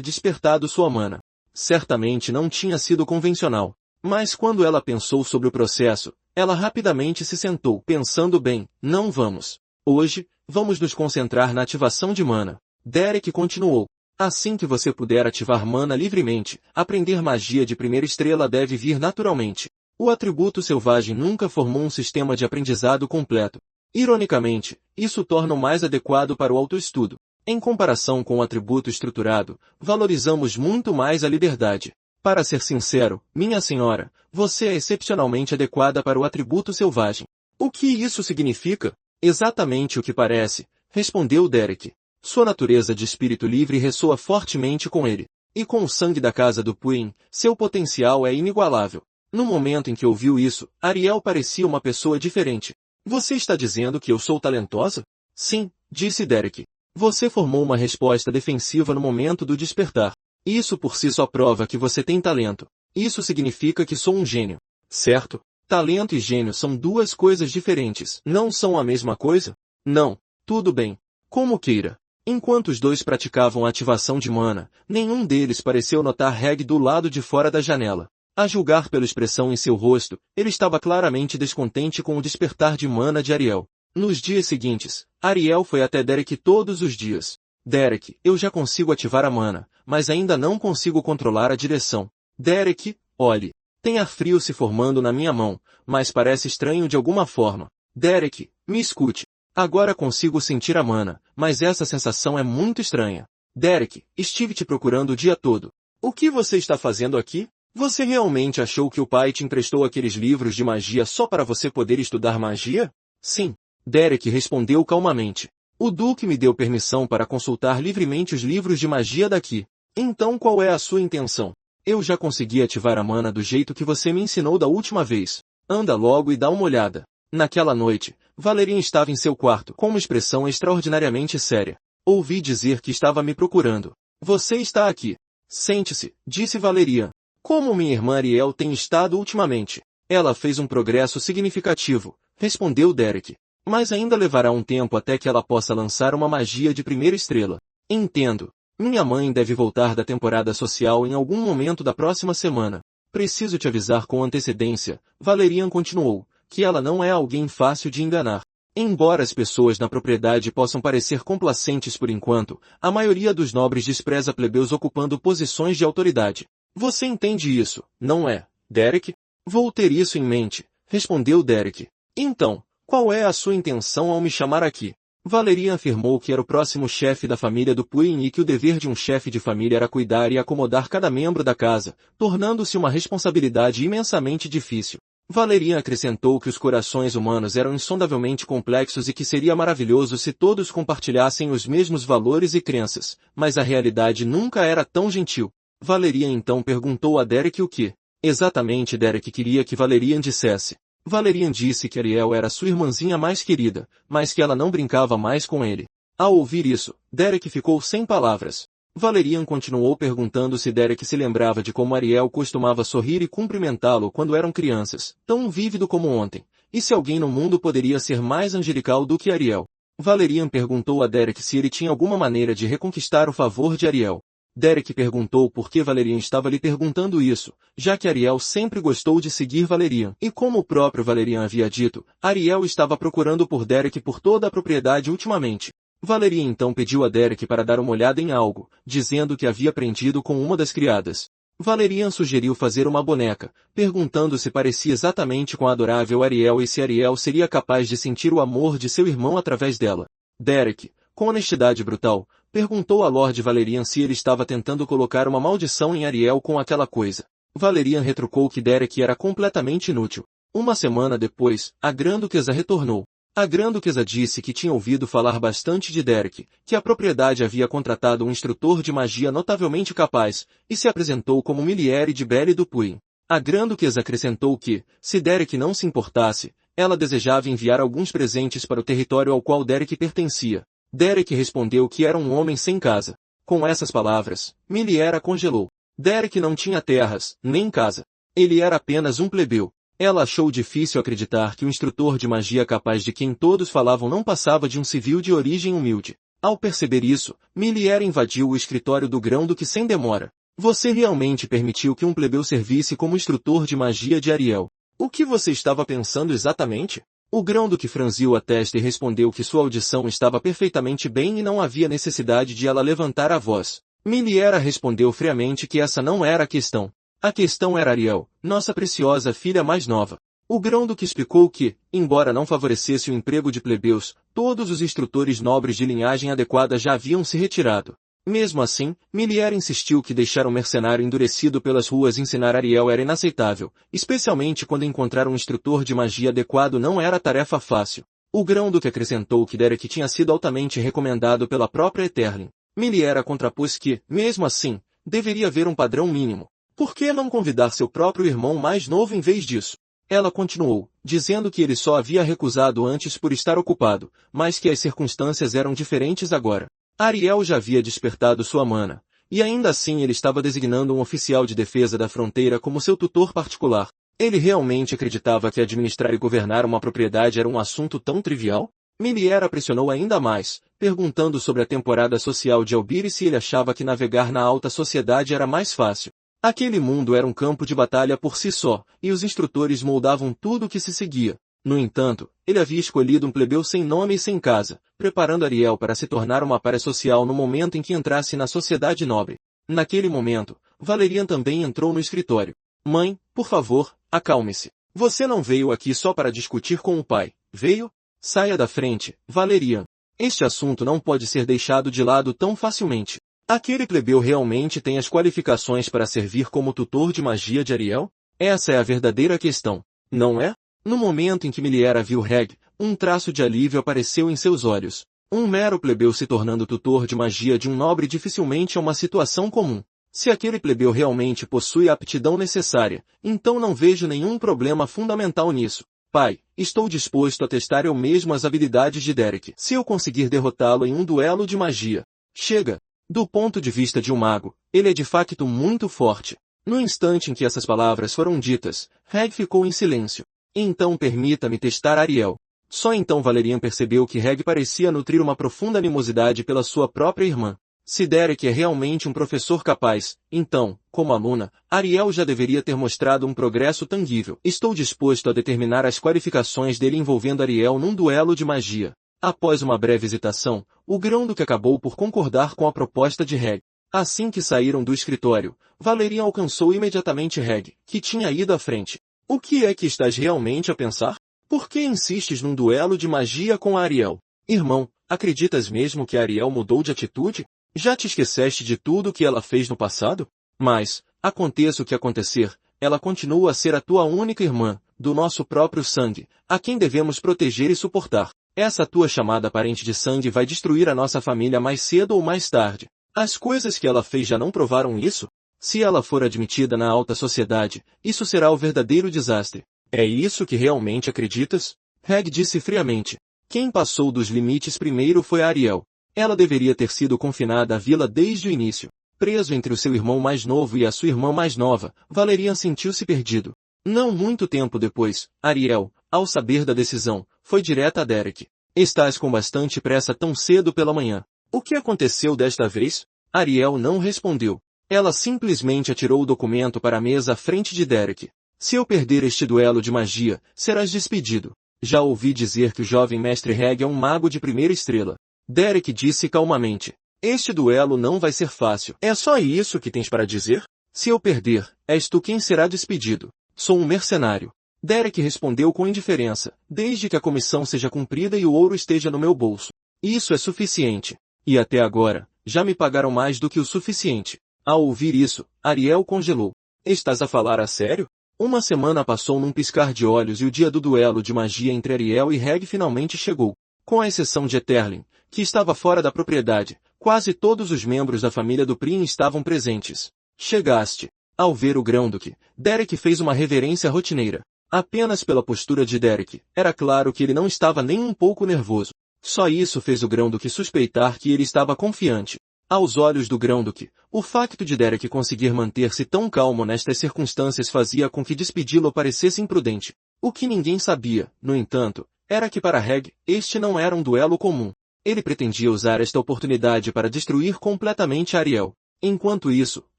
A: despertado sua mana. Certamente não tinha sido convencional. Mas quando ela pensou sobre o processo, ela rapidamente se sentou, pensando bem, não vamos. Hoje, vamos nos concentrar na ativação de mana. Derek continuou. Assim que você puder ativar mana livremente, aprender magia de primeira estrela deve vir naturalmente. O atributo selvagem nunca formou um sistema de aprendizado completo. Ironicamente, isso torna o mais adequado para o autoestudo. Em comparação com o atributo estruturado, valorizamos muito mais a liberdade. Para ser sincero, minha senhora, você é excepcionalmente adequada para o atributo selvagem. O que isso significa? Exatamente o que parece, respondeu Derek. Sua natureza de espírito livre ressoa fortemente com ele. E com o sangue da casa do Puin, seu potencial é inigualável. No momento em que ouviu isso, Ariel parecia uma pessoa diferente. Você está dizendo que eu sou talentosa? Sim, disse Derek. Você formou uma resposta defensiva no momento do despertar. Isso por si só prova que você tem talento. Isso significa que sou um gênio. Certo? Talento e gênio são duas coisas diferentes. Não são a mesma coisa? Não. Tudo bem. Como queira. Enquanto os dois praticavam a ativação de mana, nenhum deles pareceu notar Reg do lado de fora da janela. A julgar pela expressão em seu rosto, ele estava claramente descontente com o despertar de mana de Ariel. Nos dias seguintes, Ariel foi até Derek todos os dias. Derek, eu já consigo ativar a mana, mas ainda não consigo controlar a direção. Derek, olhe. Tem ar frio se formando na minha mão, mas parece estranho de alguma forma. Derek, me escute. Agora consigo sentir a mana, mas essa sensação é muito estranha. Derek, estive te procurando o dia todo. O que você está fazendo aqui? Você realmente achou que o pai te emprestou aqueles livros de magia só para você poder estudar magia? Sim. Derek respondeu calmamente. O Duque me deu permissão para consultar livremente os livros de magia daqui. Então qual é a sua intenção? Eu já consegui ativar a mana do jeito que você me ensinou da última vez. Anda logo e dá uma olhada. Naquela noite, Valerian estava em seu quarto, com uma expressão extraordinariamente séria. Ouvi dizer que estava me procurando. Você está aqui. Sente-se, disse Valerian. Como minha irmã Ariel tem estado ultimamente? Ela fez um progresso significativo, respondeu Derek. Mas ainda levará um tempo até que ela possa lançar uma magia de primeira estrela. Entendo. Minha mãe deve voltar da temporada social em algum momento da próxima semana. Preciso te avisar com antecedência, Valerian continuou, que ela não é alguém fácil de enganar. Embora as pessoas na propriedade possam parecer complacentes por enquanto, a maioria dos nobres despreza plebeus ocupando posições de autoridade. Você entende isso, não é, Derek? Vou ter isso em mente, respondeu Derek. Então, qual é a sua intenção ao me chamar aqui? Valerian afirmou que era o próximo chefe da família do Puin e que o dever de um chefe de família era cuidar e acomodar cada membro da casa, tornando-se uma responsabilidade imensamente difícil. Valerian acrescentou que os corações humanos eram insondavelmente complexos e que seria maravilhoso se todos compartilhassem os mesmos valores e crenças, mas a realidade nunca era tão gentil. Valerian então perguntou a Derek o que exatamente Derek queria que Valerian dissesse. Valerian disse que Ariel era sua irmãzinha mais querida, mas que ela não brincava mais com ele. Ao ouvir isso, Derek ficou sem palavras. Valerian continuou perguntando se Derek se lembrava de como Ariel costumava sorrir e cumprimentá-lo quando eram crianças, tão vívido como ontem, e se alguém no mundo poderia ser mais angelical do que Ariel. Valerian perguntou a Derek se ele tinha alguma maneira de reconquistar o favor de Ariel. Derek perguntou por que Valerian estava lhe perguntando isso, já que Ariel sempre gostou de seguir Valerian. E como o próprio Valerian havia dito, Ariel estava procurando por Derek por toda a propriedade ultimamente. Valerian então pediu a Derek para dar uma olhada em algo, dizendo que havia aprendido com uma das criadas. Valerian sugeriu fazer uma boneca, perguntando se parecia exatamente com a adorável Ariel e se Ariel seria capaz de sentir o amor de seu irmão através dela. Derek, com honestidade brutal, perguntou a Lord Valerian se ele estava tentando colocar uma maldição em Ariel com aquela coisa. Valerian retrucou que Derek era completamente inútil. Uma semana depois, a Grã-Duquesa retornou. A Grã-Duquesa disse que tinha ouvido falar bastante de Derek, que a propriedade havia contratado um instrutor de magia notavelmente capaz, e se apresentou como Miliere de Belle do Puin. A Grã-Duquesa acrescentou que, se Derek não se importasse, ela desejava enviar alguns presentes para o território ao qual Derek pertencia. Derek respondeu que era um homem sem casa. Com essas palavras, Miliere a congelou. Derek não tinha terras, nem casa. Ele era apenas um plebeu. Ela achou difícil acreditar que o instrutor de magia capaz de quem todos falavam não passava de um civil de origem humilde. Ao perceber isso, Miliere invadiu o escritório do Grão-Duque sem demora. Você realmente permitiu que um plebeu servisse como instrutor de magia de Ariel? O que você estava pensando exatamente? O Grão-Duque franziu a testa e respondeu que sua audição estava perfeitamente bem e não havia necessidade de ela levantar a voz. Miliere respondeu friamente que essa não era a questão. A questão era Ariel, nossa preciosa filha mais nova. O Grão-Duque explicou que, embora não favorecesse o emprego de plebeus, todos os instrutores nobres de linhagem adequada já haviam se retirado. Mesmo assim, Miliere insistiu que deixar um mercenário endurecido pelas ruas ensinar Ariel era inaceitável, especialmente quando encontrar um instrutor de magia adequado não era tarefa fácil. O Grão-Duque acrescentou que Derek tinha sido altamente recomendado pela própria Eterlin. Miliere contrapôs que, mesmo assim, deveria haver um padrão mínimo. Por que não convidar seu próprio irmão mais novo em vez disso? Ela continuou, dizendo que ele só havia recusado antes por estar ocupado, mas que as circunstâncias eram diferentes agora. Ariel já havia despertado sua mana, e ainda assim ele estava designando um oficial de defesa da fronteira como seu tutor particular. Ele realmente acreditava que administrar e governar uma propriedade era um assunto tão trivial? Miliere pressionou ainda mais, perguntando sobre a temporada social de Albir e se ele achava que navegar na alta sociedade era mais fácil. Aquele mundo era um campo de batalha por si só, e os instrutores moldavam tudo o que se seguia. No entanto, ele havia escolhido um plebeu sem nome e sem casa, preparando Ariel para se tornar uma pária social no momento em que entrasse na sociedade nobre. Naquele momento, Valerian também entrou no escritório. Mãe, por favor, acalme-se. Você não veio aqui só para discutir com o pai, veio? Saia da frente, Valerian. Este assunto não pode ser deixado de lado tão facilmente. Aquele plebeu realmente tem as qualificações para servir como tutor de magia de Ariel? Essa é a verdadeira questão, não é? No momento em que Miliere viu Reg, um traço de alívio apareceu em seus olhos. Um mero plebeu se tornando tutor de magia de um nobre dificilmente é uma situação comum. Se aquele plebeu realmente possui a aptidão necessária, então não vejo nenhum problema fundamental nisso. Pai, estou disposto a testar eu mesmo as habilidades de Derek, se eu conseguir derrotá-lo em um duelo de magia. Chega! Do ponto de vista de um mago, ele é de facto muito forte. No instante em que essas palavras foram ditas, Reg ficou em silêncio. Então permita-me testar Ariel. Só então Valerian percebeu que Reg parecia nutrir uma profunda animosidade pela sua própria irmã. Se Derek é realmente um professor capaz, então, como aluna, Ariel já deveria ter mostrado um progresso tangível. Estou disposto a determinar as qualificações dele envolvendo Ariel num duelo de magia. Após uma breve hesitação, o grão-duque acabou por concordar com a proposta de Reg. Assim que saíram do escritório, Valerian alcançou imediatamente Reg, que tinha ido à frente. O que é que estás realmente a pensar? Por que insistes num duelo de magia com a Ariel? Irmão, acreditas mesmo que a Ariel mudou de atitude? Já te esqueceste de tudo o que ela fez no passado? Mas, aconteça o que acontecer, ela continua a ser a tua única irmã, do nosso próprio sangue, a quem devemos proteger e suportar. Essa tua chamada parente de sangue vai destruir a nossa família mais cedo ou mais tarde. As coisas que ela fez já não provaram isso? Se ela for admitida na alta sociedade, isso será o verdadeiro desastre. É isso que realmente acreditas? Reg disse friamente. Quem passou dos limites primeiro foi a Ariel. Ela deveria ter sido confinada à vila desde o início. Preso entre o seu irmão mais novo e a sua irmã mais nova, Valerian sentiu-se perdido. Não muito tempo depois, Ariel, ao saber da decisão, foi direta a Derek. Estás com bastante pressa tão cedo pela manhã. O que aconteceu desta vez? Ariel não respondeu. Ela simplesmente atirou o documento para a mesa à frente de Derek. Se eu perder este duelo de magia, serás despedido. Já ouvi dizer que o jovem mestre Reg é um mago de primeira estrela. Derek disse calmamente. Este duelo não vai ser fácil. É só isso que tens para dizer? Se eu perder, és tu quem será despedido. Sou um mercenário. Derek respondeu com indiferença, desde que a comissão seja cumprida e o ouro esteja no meu bolso. Isso é suficiente. E até agora, já me pagaram mais do que o suficiente. Ao ouvir isso, Ariel congelou. Estás a falar a sério? Uma semana passou num piscar de olhos e o dia do duelo de magia entre Ariel e Reg finalmente chegou. Com a exceção de Eterlin, que estava fora da propriedade, quase todos os membros da família do Prim estavam presentes. Chegaste. Ao ver o grão-duque, Derek fez uma reverência rotineira. Apenas pela postura de Derek, era claro que ele não estava nem um pouco nervoso. Só isso fez o grão-duque suspeitar que ele estava confiante. Aos olhos do grão-duque, o facto de Derek conseguir manter-se tão calmo nestas circunstâncias fazia com que despedi-lo parecesse imprudente. O que ninguém sabia, no entanto, era que para Reg, este não era um duelo comum. Ele pretendia usar esta oportunidade para destruir completamente Ariel. Enquanto isso,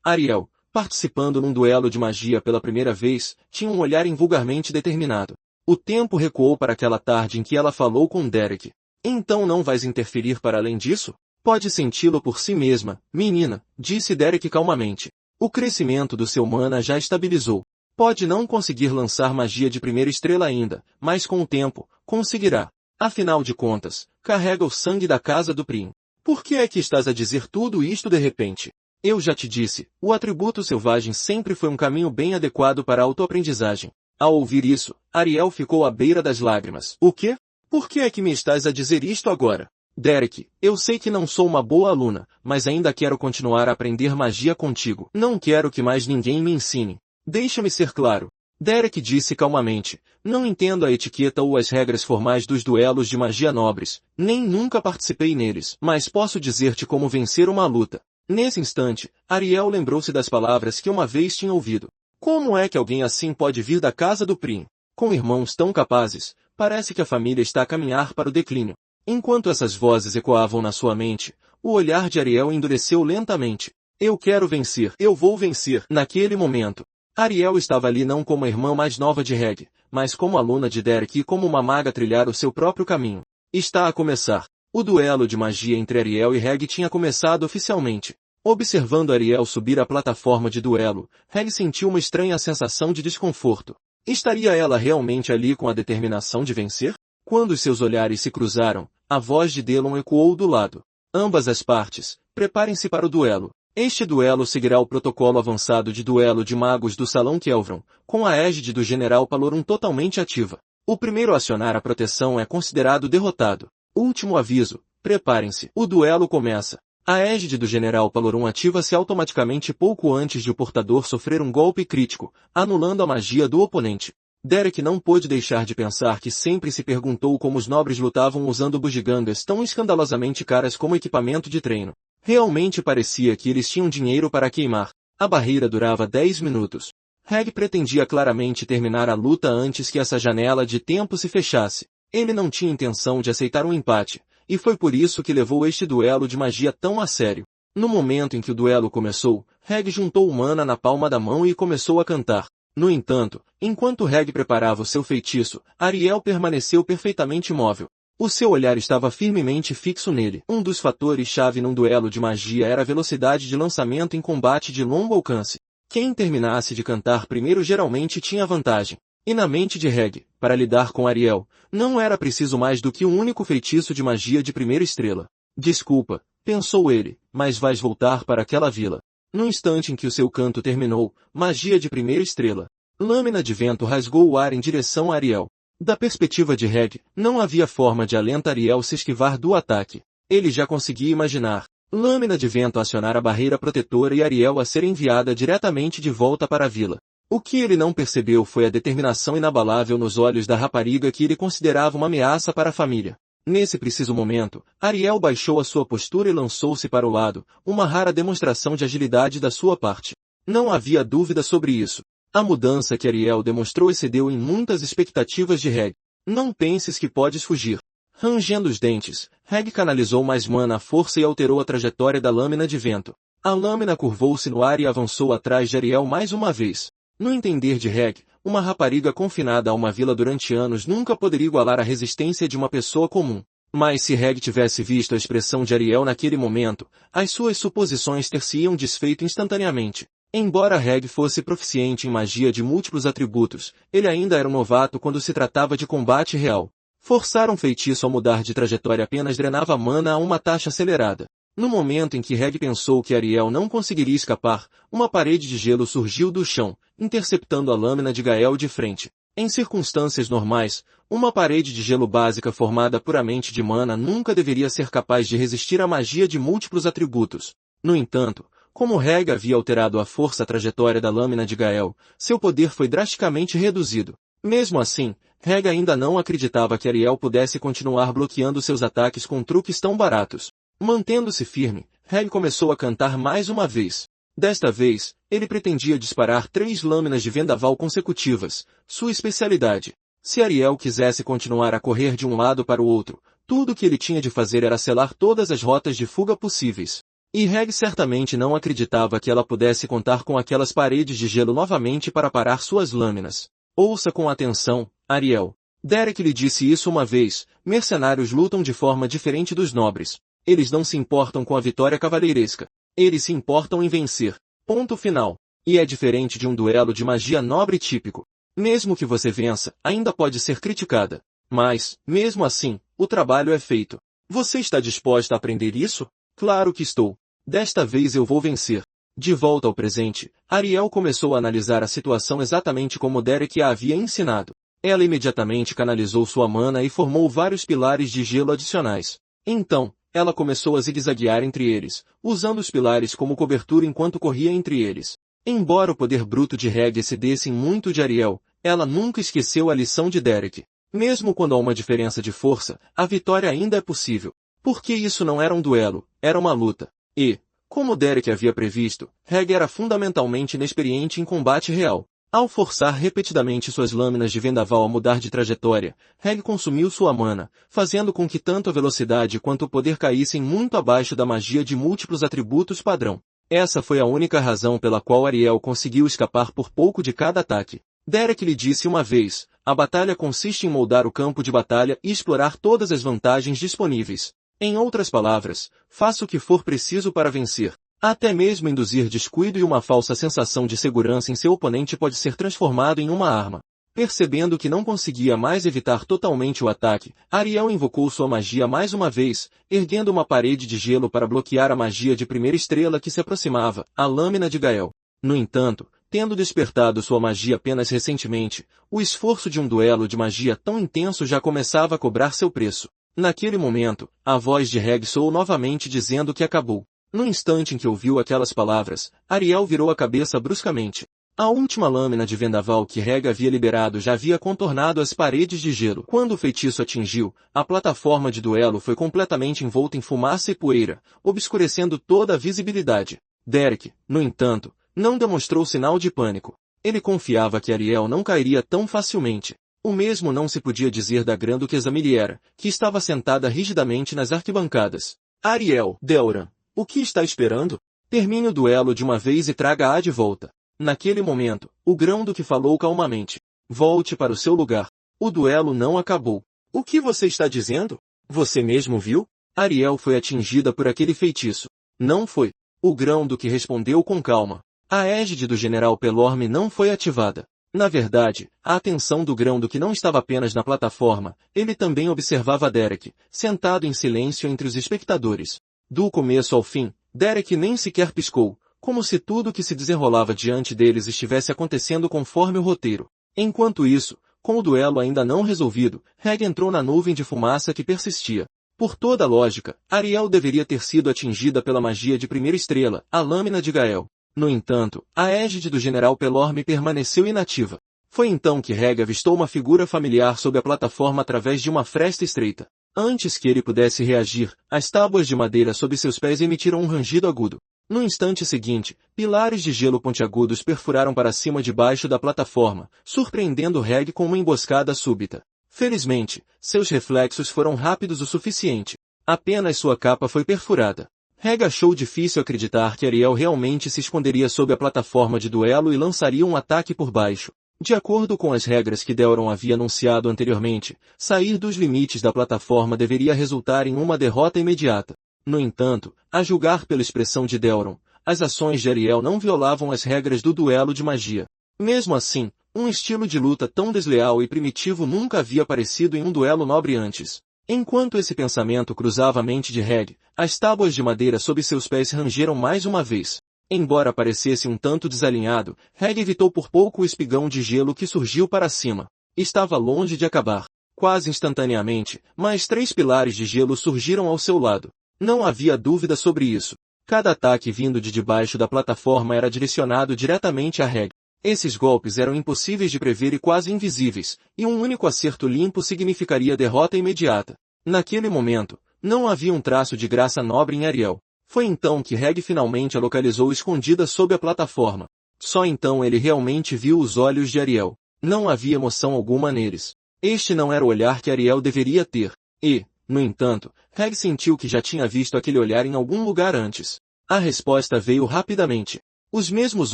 A: Ariel, participando num duelo de magia pela primeira vez, tinha um olhar invulgarmente determinado. O tempo recuou para aquela tarde em que ela falou com Derek. Então não vais interferir para além disso? Pode senti-lo por si mesma, menina, disse Derek calmamente. O crescimento do seu mana já estabilizou. Pode não conseguir lançar magia de primeira estrela ainda, mas com o tempo, conseguirá. Afinal de contas, carrega o sangue da casa do Prim. Por que é que estás a dizer tudo isto de repente? Eu já te disse, o atributo selvagem sempre foi um caminho bem adequado para a autoaprendizagem. Ao ouvir isso, Ariel ficou à beira das lágrimas. O quê? Por que é que me estás a dizer isto agora? Derek, eu sei que não sou uma boa aluna, mas ainda quero continuar a aprender magia contigo. Não quero que mais ninguém me ensine. Deixa-me ser claro. Derek disse calmamente, não entendo a etiqueta ou as regras formais dos duelos de magia nobres, nem nunca participei neles, mas posso dizer-te como vencer uma luta. Nesse instante, Ariel lembrou-se das palavras que uma vez tinha ouvido. Como é que alguém assim pode vir da casa do Prim? Com irmãos tão capazes, parece que a família está a caminhar para o declínio. Enquanto essas vozes ecoavam na sua mente, o olhar de Ariel endureceu lentamente. Eu quero vencer, eu vou vencer. Naquele momento, Ariel estava ali não como a irmã mais nova de Reg, mas como aluna de Derek e como uma maga a trilhar o seu próprio caminho. Está a começar. O duelo de magia entre Ariel e Reg tinha começado oficialmente. Observando Ariel subir a plataforma de duelo, Reg sentiu uma estranha sensação de desconforto. Estaria ela realmente ali com a determinação de vencer? Quando seus olhares se cruzaram, a voz de Delon ecoou do lado. Ambas as partes, preparem-se para o duelo. Este duelo seguirá o protocolo avançado de duelo de magos do Salão Kelvron, com a égide do General Palorum totalmente ativa. O primeiro a acionar a proteção é considerado derrotado. Último aviso, preparem-se. O duelo começa. A égide do General Palorum ativa-se automaticamente pouco antes de o portador sofrer um golpe crítico, anulando a magia do oponente. Derek não pôde deixar de pensar que sempre se perguntou como os nobres lutavam usando bugigangas tão escandalosamente caras como equipamento de treino. Realmente parecia que eles tinham dinheiro para queimar. A barreira durava 10 minutos. Reg pretendia claramente terminar a luta antes que essa janela de tempo se fechasse. Ele não tinha intenção de aceitar um empate, e foi por isso que levou este duelo de magia tão a sério. No momento em que o duelo começou, Reg juntou o mana na palma da mão e começou a cantar. No entanto, enquanto Reg preparava o seu feitiço, Ariel permaneceu perfeitamente imóvel. O seu olhar estava firmemente fixo nele. Um dos fatores-chave num duelo de magia era a velocidade de lançamento em combate de longo alcance. Quem terminasse de cantar primeiro geralmente tinha vantagem. E na mente de Reg, para lidar com Ariel, não era preciso mais do que um único feitiço de magia de primeira estrela. Desculpa, pensou ele, mas vais voltar para aquela vila. No instante em que o seu canto terminou, magia de primeira estrela. Lâmina de vento rasgou o ar em direção a Ariel. Da perspectiva de Reg, não havia forma de alentar Ariel se esquivar do ataque. Ele já conseguia imaginar. Lâmina de vento acionar a barreira protetora e Ariel a ser enviada diretamente de volta para a vila. O que ele não percebeu foi a determinação inabalável nos olhos da rapariga que ele considerava uma ameaça para a família. Nesse preciso momento, Ariel baixou a sua postura e lançou-se para o lado, uma rara demonstração de agilidade da sua parte. Não havia dúvida sobre isso. A mudança que Ariel demonstrou excedeu em muitas expectativas de Reg. Não penses que podes fugir. Rangendo os dentes, Reg canalizou mais mana à força e alterou a trajetória da lâmina de vento. A lâmina curvou-se no ar e avançou atrás de Ariel mais uma vez. No entender de Reg, uma rapariga confinada a uma vila durante anos nunca poderia igualar a resistência de uma pessoa comum. Mas se Reg tivesse visto a expressão de Ariel naquele momento, as suas suposições ter-se-iam desfeito instantaneamente. Embora Reg fosse proficiente em magia de múltiplos atributos, ele ainda era um novato quando se tratava de combate real. Forçar um feitiço ao mudar de trajetória apenas drenava mana a uma taxa acelerada. No momento em que Reg pensou que Ariel não conseguiria escapar, uma parede de gelo surgiu do chão, interceptando a lâmina de Gael de frente. Em circunstâncias normais, uma parede de gelo básica formada puramente de mana nunca deveria ser capaz de resistir à magia de múltiplos atributos. No entanto, como Reg havia alterado a força trajetória da lâmina de Gael, seu poder foi drasticamente reduzido. Mesmo assim, Reg ainda não acreditava que Ariel pudesse continuar bloqueando seus ataques com truques tão baratos. Mantendo-se firme, Reg começou a cantar mais uma vez. Desta vez, ele pretendia disparar 3 lâminas de vendaval consecutivas, sua especialidade. Se Ariel quisesse continuar a correr de um lado para o outro, tudo o que ele tinha de fazer era selar todas as rotas de fuga possíveis. E Reg certamente não acreditava que ela pudesse contar com aquelas paredes de gelo novamente para parar suas lâminas. Ouça com atenção, Ariel. Derek lhe disse isso uma vez, mercenários lutam de forma diferente dos nobres. Eles não se importam com a vitória cavalheiresca. Eles se importam em vencer. Ponto final. E é diferente de um duelo de magia nobre típico. Mesmo que você vença, ainda pode ser criticada. Mas, mesmo assim, o trabalho é feito. Você está disposta a aprender isso? Claro que estou. Desta vez eu vou vencer. De volta ao presente, Ariel começou a analisar a situação exatamente como Derek a havia ensinado. Ela imediatamente canalizou sua mana e formou vários pilares de gelo adicionais. Então, ela começou a zigue-zaguear entre eles, usando os pilares como cobertura enquanto corria entre eles. Embora o poder bruto de Reg excedesse em muito de Ariel, ela nunca esqueceu a lição de Derek. Mesmo quando há uma diferença de força, a vitória ainda é possível. Porque isso não era um duelo, era uma luta. E, como Derek havia previsto, Reg era fundamentalmente inexperiente em combate real. Ao forçar repetidamente suas lâminas de vendaval a mudar de trajetória, Reg consumiu sua mana, fazendo com que tanto a velocidade quanto o poder caíssem muito abaixo da magia de múltiplos atributos padrão. Essa foi a única razão pela qual Ariel conseguiu escapar por pouco de cada ataque. Derek lhe disse uma vez, a batalha consiste em moldar o campo de batalha e explorar todas as vantagens disponíveis. Em outras palavras, faça o que for preciso para vencer. Até mesmo induzir descuido e uma falsa sensação de segurança em seu oponente pode ser transformado em uma arma. Percebendo que não conseguia mais evitar totalmente o ataque, Ariel invocou sua magia mais uma vez, erguendo uma parede de gelo para bloquear a magia de primeira estrela que se aproximava, a lâmina de Gael. No entanto, tendo despertado sua magia apenas recentemente, o esforço de um duelo de magia tão intenso já começava a cobrar seu preço. Naquele momento, a voz de Reg soou novamente dizendo que acabou. No instante em que ouviu aquelas palavras, Ariel virou a cabeça bruscamente. A última lâmina de vendaval que Reg havia liberado já havia contornado as paredes de gelo. Quando o feitiço atingiu, a plataforma de duelo foi completamente envolta em fumaça e poeira, obscurecendo toda a visibilidade. Derek, no entanto, não demonstrou sinal de pânico. Ele confiava que Ariel não cairia tão facilmente. O mesmo não se podia dizer da Grã-Duquesa Miliera, que estava sentada rigidamente nas arquibancadas. Ariel, Delran, o que está esperando? Termine o duelo de uma vez e traga-a de volta. Naquele momento, o Grão-Duque falou calmamente. Volte para o seu lugar. O duelo não acabou. O que você está dizendo? Você mesmo viu? Ariel foi atingida por aquele feitiço. Não foi. O Grão-Duque respondeu com calma. A égide do general Pelorme não foi ativada. Na verdade, a atenção do Grão-Duque não estava apenas na plataforma, ele também observava Derek, sentado em silêncio entre os espectadores. Do começo ao fim, Derek nem sequer piscou, como se tudo o que se desenrolava diante deles estivesse acontecendo conforme o roteiro. Enquanto isso, com o duelo ainda não resolvido, Reg entrou na nuvem de fumaça que persistia. Por toda a lógica, Ariel deveria ter sido atingida pela magia de primeira estrela, a lâmina de Gael. No entanto, a égide do general Pelorme permaneceu inativa. Foi então que Reg avistou uma figura familiar sob a plataforma através de uma fresta estreita. Antes que ele pudesse reagir, as tábuas de madeira sob seus pés emitiram um rangido agudo. No instante seguinte, pilares de gelo pontiagudos perfuraram para cima debaixo da plataforma, surpreendendo Reg com uma emboscada súbita. Felizmente, seus reflexos foram rápidos o suficiente. Apenas sua capa foi perfurada. Reg achou difícil acreditar que Ariel realmente se esconderia sob a plataforma de duelo e lançaria um ataque por baixo. De acordo com as regras que Delron havia anunciado anteriormente, sair dos limites da plataforma deveria resultar em uma derrota imediata. No entanto, a julgar pela expressão de Delron, as ações de Ariel não violavam as regras do duelo de magia. Mesmo assim, um estilo de luta tão desleal e primitivo nunca havia aparecido em um duelo nobre antes. Enquanto esse pensamento cruzava a mente de Reg, as tábuas de madeira sob seus pés rangeram mais uma vez. Embora parecesse um tanto desalinhado, Reg evitou por pouco o espigão de gelo que surgiu para cima. Estava longe de acabar. Quase instantaneamente, mais 3 pilares de gelo surgiram ao seu lado. Não havia dúvida sobre isso. Cada ataque vindo de debaixo da plataforma era direcionado diretamente a Reg. Esses golpes eram impossíveis de prever e quase invisíveis, e um único acerto limpo significaria derrota imediata. Naquele momento, não havia um traço de graça nobre em Ariel. Foi então que Reg finalmente a localizou escondida sob a plataforma. Só então ele realmente viu os olhos de Ariel. Não havia emoção alguma neles. Este não era o olhar que Ariel deveria ter. E, no entanto, Reg sentiu que já tinha visto aquele olhar em algum lugar antes. A resposta veio rapidamente. Os mesmos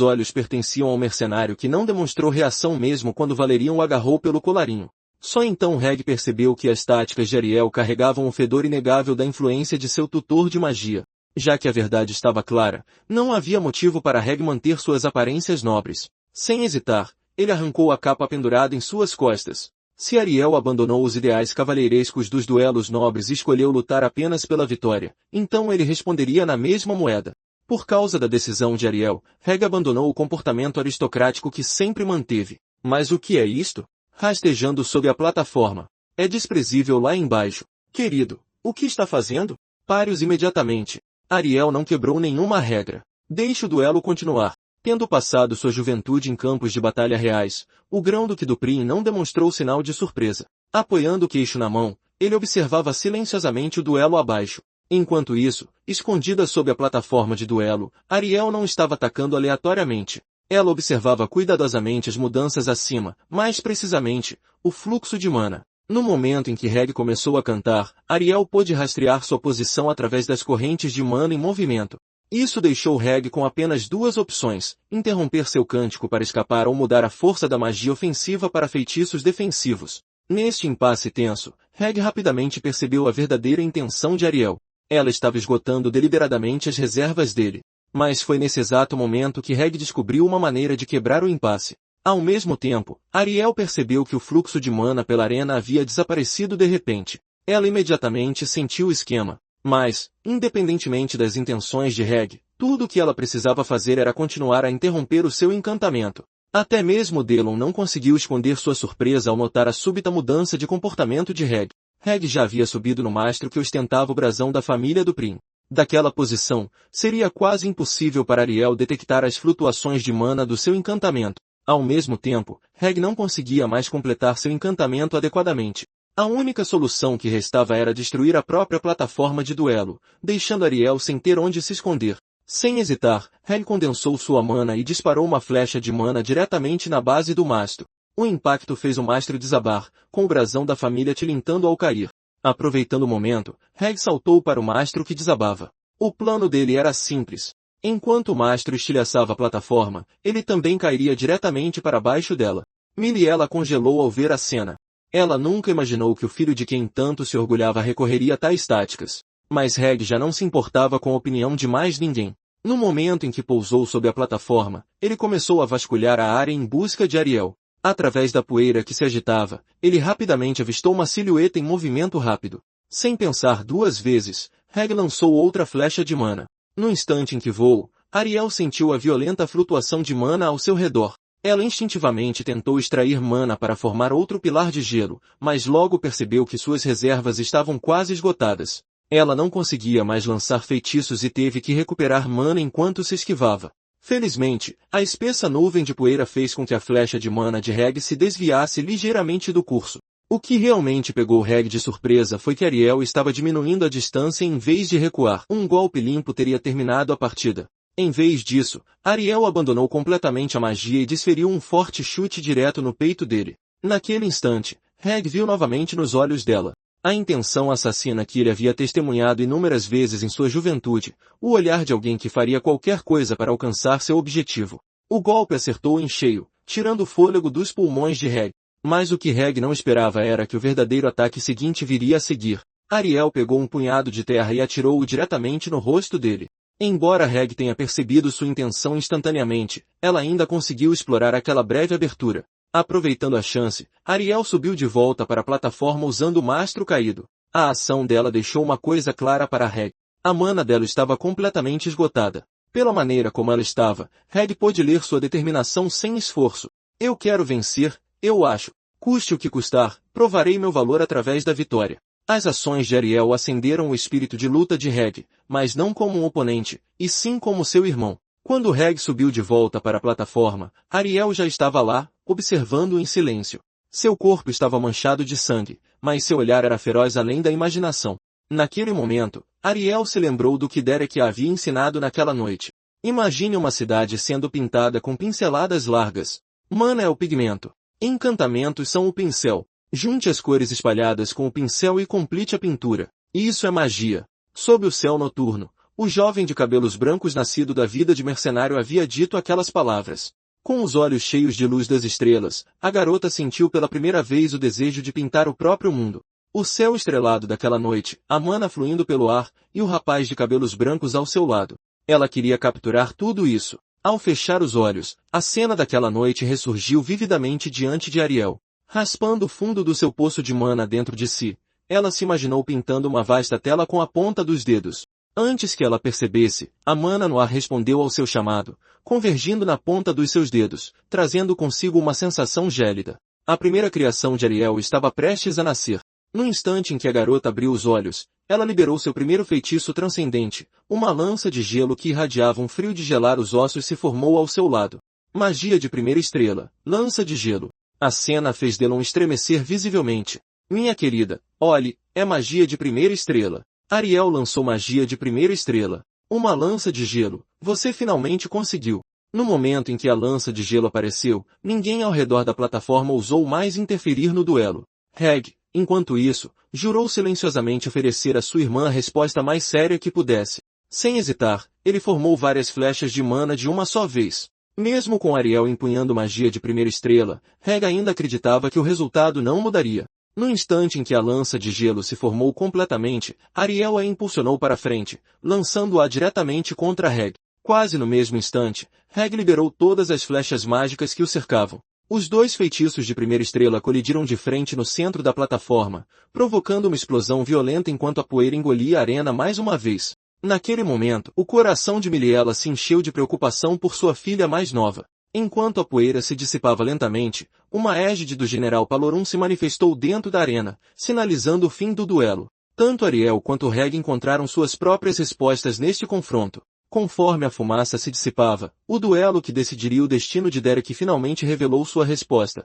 A: olhos pertenciam ao mercenário que não demonstrou reação mesmo quando Valerian o agarrou pelo colarinho. Só então Reg percebeu que as táticas de Ariel carregavam o fedor inegável da influência de seu tutor de magia. Já que a verdade estava clara, não havia motivo para Reg manter suas aparências nobres. Sem hesitar, ele arrancou a capa pendurada em suas costas. Se Ariel abandonou os ideais cavalheirescos dos duelos nobres e escolheu lutar apenas pela vitória, então ele responderia na mesma moeda. Por causa da decisão de Ariel, Reg abandonou o comportamento aristocrático que sempre manteve. Mas o que é isto? Rastejando sob a plataforma. É desprezível lá embaixo. Querido, o que está fazendo? Pare-os imediatamente. Ariel não quebrou nenhuma regra. Deixe o duelo continuar. Tendo passado sua juventude em campos de batalha reais, o Grão-Duque do Prim não demonstrou sinal de surpresa. Apoiando o queixo na mão, ele observava silenciosamente o duelo abaixo. Enquanto isso, escondida sob a plataforma de duelo, Ariel não estava atacando aleatoriamente. Ela observava cuidadosamente as mudanças acima, mais precisamente, o fluxo de mana. No momento em que Reg começou a cantar, Ariel pôde rastrear sua posição através das correntes de mana em movimento. Isso deixou Reg com apenas 2 opções: interromper seu cântico para escapar ou mudar a força da magia ofensiva para feitiços defensivos. Neste impasse tenso, Reg rapidamente percebeu a verdadeira intenção de Ariel. Ela estava esgotando deliberadamente as reservas dele. Mas foi nesse exato momento que Reg descobriu uma maneira de quebrar o impasse. Ao mesmo tempo, Ariel percebeu que o fluxo de mana pela arena havia desaparecido de repente. Ela imediatamente sentiu o esquema. Mas, independentemente das intenções de Reg, tudo o que ela precisava fazer era continuar a interromper o seu encantamento. Até mesmo Delon não conseguiu esconder sua surpresa ao notar a súbita mudança de comportamento de Reg. Reg já havia subido no mastro que ostentava o brasão da família do Prim. Daquela posição, seria quase impossível para Ariel detectar as flutuações de mana do seu encantamento. Ao mesmo tempo, Reg não conseguia mais completar seu encantamento adequadamente. A única solução que restava era destruir a própria plataforma de duelo, deixando Ariel sem ter onde se esconder. Sem hesitar, Reg condensou sua mana e disparou uma flecha de mana diretamente na base do mastro. O impacto fez o mastro desabar, com o brasão da família tilintando ao cair. Aproveitando o momento, Reg saltou para o mastro que desabava. O plano dele era simples. Enquanto o mastro estilhaçava a plataforma, ele também cairia diretamente para baixo dela. Miliela congelou ao ver a cena. Ela nunca imaginou que o filho de quem tanto se orgulhava recorreria a tais táticas. Mas Reg já não se importava com a opinião de mais ninguém. No momento em que pousou sob a plataforma, ele começou a vasculhar a área em busca de Ariel. Através da poeira que se agitava, ele rapidamente avistou uma silhueta em movimento rápido. Sem pensar duas vezes, Reg lançou outra flecha de mana. No instante em que voou, Ariel sentiu a violenta flutuação de mana ao seu redor. Ela instintivamente tentou extrair mana para formar outro pilar de gelo, mas logo percebeu que suas reservas estavam quase esgotadas. Ela não conseguia mais lançar feitiços e teve que recuperar mana enquanto se esquivava. Felizmente, a espessa nuvem de poeira fez com que a flecha de mana de Reg se desviasse ligeiramente do curso. O que realmente pegou Reg de surpresa foi que Ariel estava diminuindo a distância em vez de recuar. Um golpe limpo teria terminado a partida. Em vez disso, Ariel abandonou completamente a magia e desferiu um forte chute direto no peito dele. Naquele instante, Reg viu novamente nos olhos dela a intenção assassina que ele havia testemunhado inúmeras vezes em sua juventude, o olhar de alguém que faria qualquer coisa para alcançar seu objetivo. O golpe acertou em cheio, tirando o fôlego dos pulmões de Reg. Mas o que Reg não esperava era que o verdadeiro ataque seguinte viria a seguir. Ariel pegou um punhado de terra e atirou-o diretamente no rosto dele. Embora Reg tenha percebido sua intenção instantaneamente, ela ainda conseguiu explorar aquela breve abertura. Aproveitando a chance, Ariel subiu de volta para a plataforma usando o mastro caído. A ação dela deixou uma coisa clara para Reg. A mana dela estava completamente esgotada. Pela maneira como ela estava, Reg pôde ler sua determinação sem esforço. Eu quero vencer, eu acho. Custe o que custar, provarei meu valor através da vitória. As ações de Ariel acenderam o espírito de luta de Reg, mas não como um oponente, e sim como seu irmão. Quando Reg subiu de volta para a plataforma, Ariel já estava lá, observando-o em silêncio. Seu corpo estava manchado de sangue, mas seu olhar era feroz além da imaginação. Naquele momento, Ariel se lembrou do que Derek a havia ensinado naquela noite. Imagine uma cidade sendo pintada com pinceladas largas. Mana é o pigmento. Encantamentos são o pincel. Junte as cores espalhadas com o pincel e complete a pintura. Isso é magia. Sob o céu noturno, o jovem de cabelos brancos nascido da vida de mercenário havia dito aquelas palavras. Com os olhos cheios de luz das estrelas, a garota sentiu pela primeira vez o desejo de pintar o próprio mundo. O céu estrelado daquela noite, a mana fluindo pelo ar, e o rapaz de cabelos brancos ao seu lado. Ela queria capturar tudo isso. Ao fechar os olhos, a cena daquela noite ressurgiu vividamente diante de Ariel. Raspando o fundo do seu poço de mana dentro de si, ela se imaginou pintando uma vasta tela com a ponta dos dedos. Antes que ela percebesse, a mana no ar respondeu ao seu chamado, convergindo na ponta dos seus dedos, trazendo consigo uma sensação gélida. A primeira criação de Ariel estava prestes a nascer. No instante em que a garota abriu os olhos, ela liberou seu primeiro feitiço transcendente, uma lança de gelo que irradiava um frio de gelar os ossos se formou ao seu lado. Magia de primeira estrela, lança de gelo. A cena fez Delon estremecer visivelmente. Minha querida, olhe, é magia de primeira estrela. Ariel lançou magia de primeira estrela. Uma lança de gelo. Você finalmente conseguiu. No momento em que a lança de gelo apareceu, ninguém ao redor da plataforma ousou mais interferir no duelo. Reg, enquanto isso, jurou silenciosamente oferecer à sua irmã a resposta mais séria que pudesse. Sem hesitar, ele formou várias flechas de mana de uma só vez. Mesmo com Ariel empunhando magia de primeira estrela, Reg ainda acreditava que o resultado não mudaria. No instante em que a lança de gelo se formou completamente, Ariel a impulsionou para frente, lançando-a diretamente contra Reg. Quase no mesmo instante, Reg liberou todas as flechas mágicas que o cercavam. Os dois feitiços de primeira estrela colidiram de frente no centro da plataforma, provocando uma explosão violenta enquanto a poeira engolia a arena mais uma vez. Naquele momento, o coração de Miliela se encheu de preocupação por sua filha mais nova. Enquanto a poeira se dissipava lentamente, uma égide do general Palorum se manifestou dentro da arena, sinalizando o fim do duelo. Tanto Ariel quanto Reg encontraram suas próprias respostas neste confronto. Conforme a fumaça se dissipava, o duelo que decidiria o destino de Derek finalmente revelou sua resposta.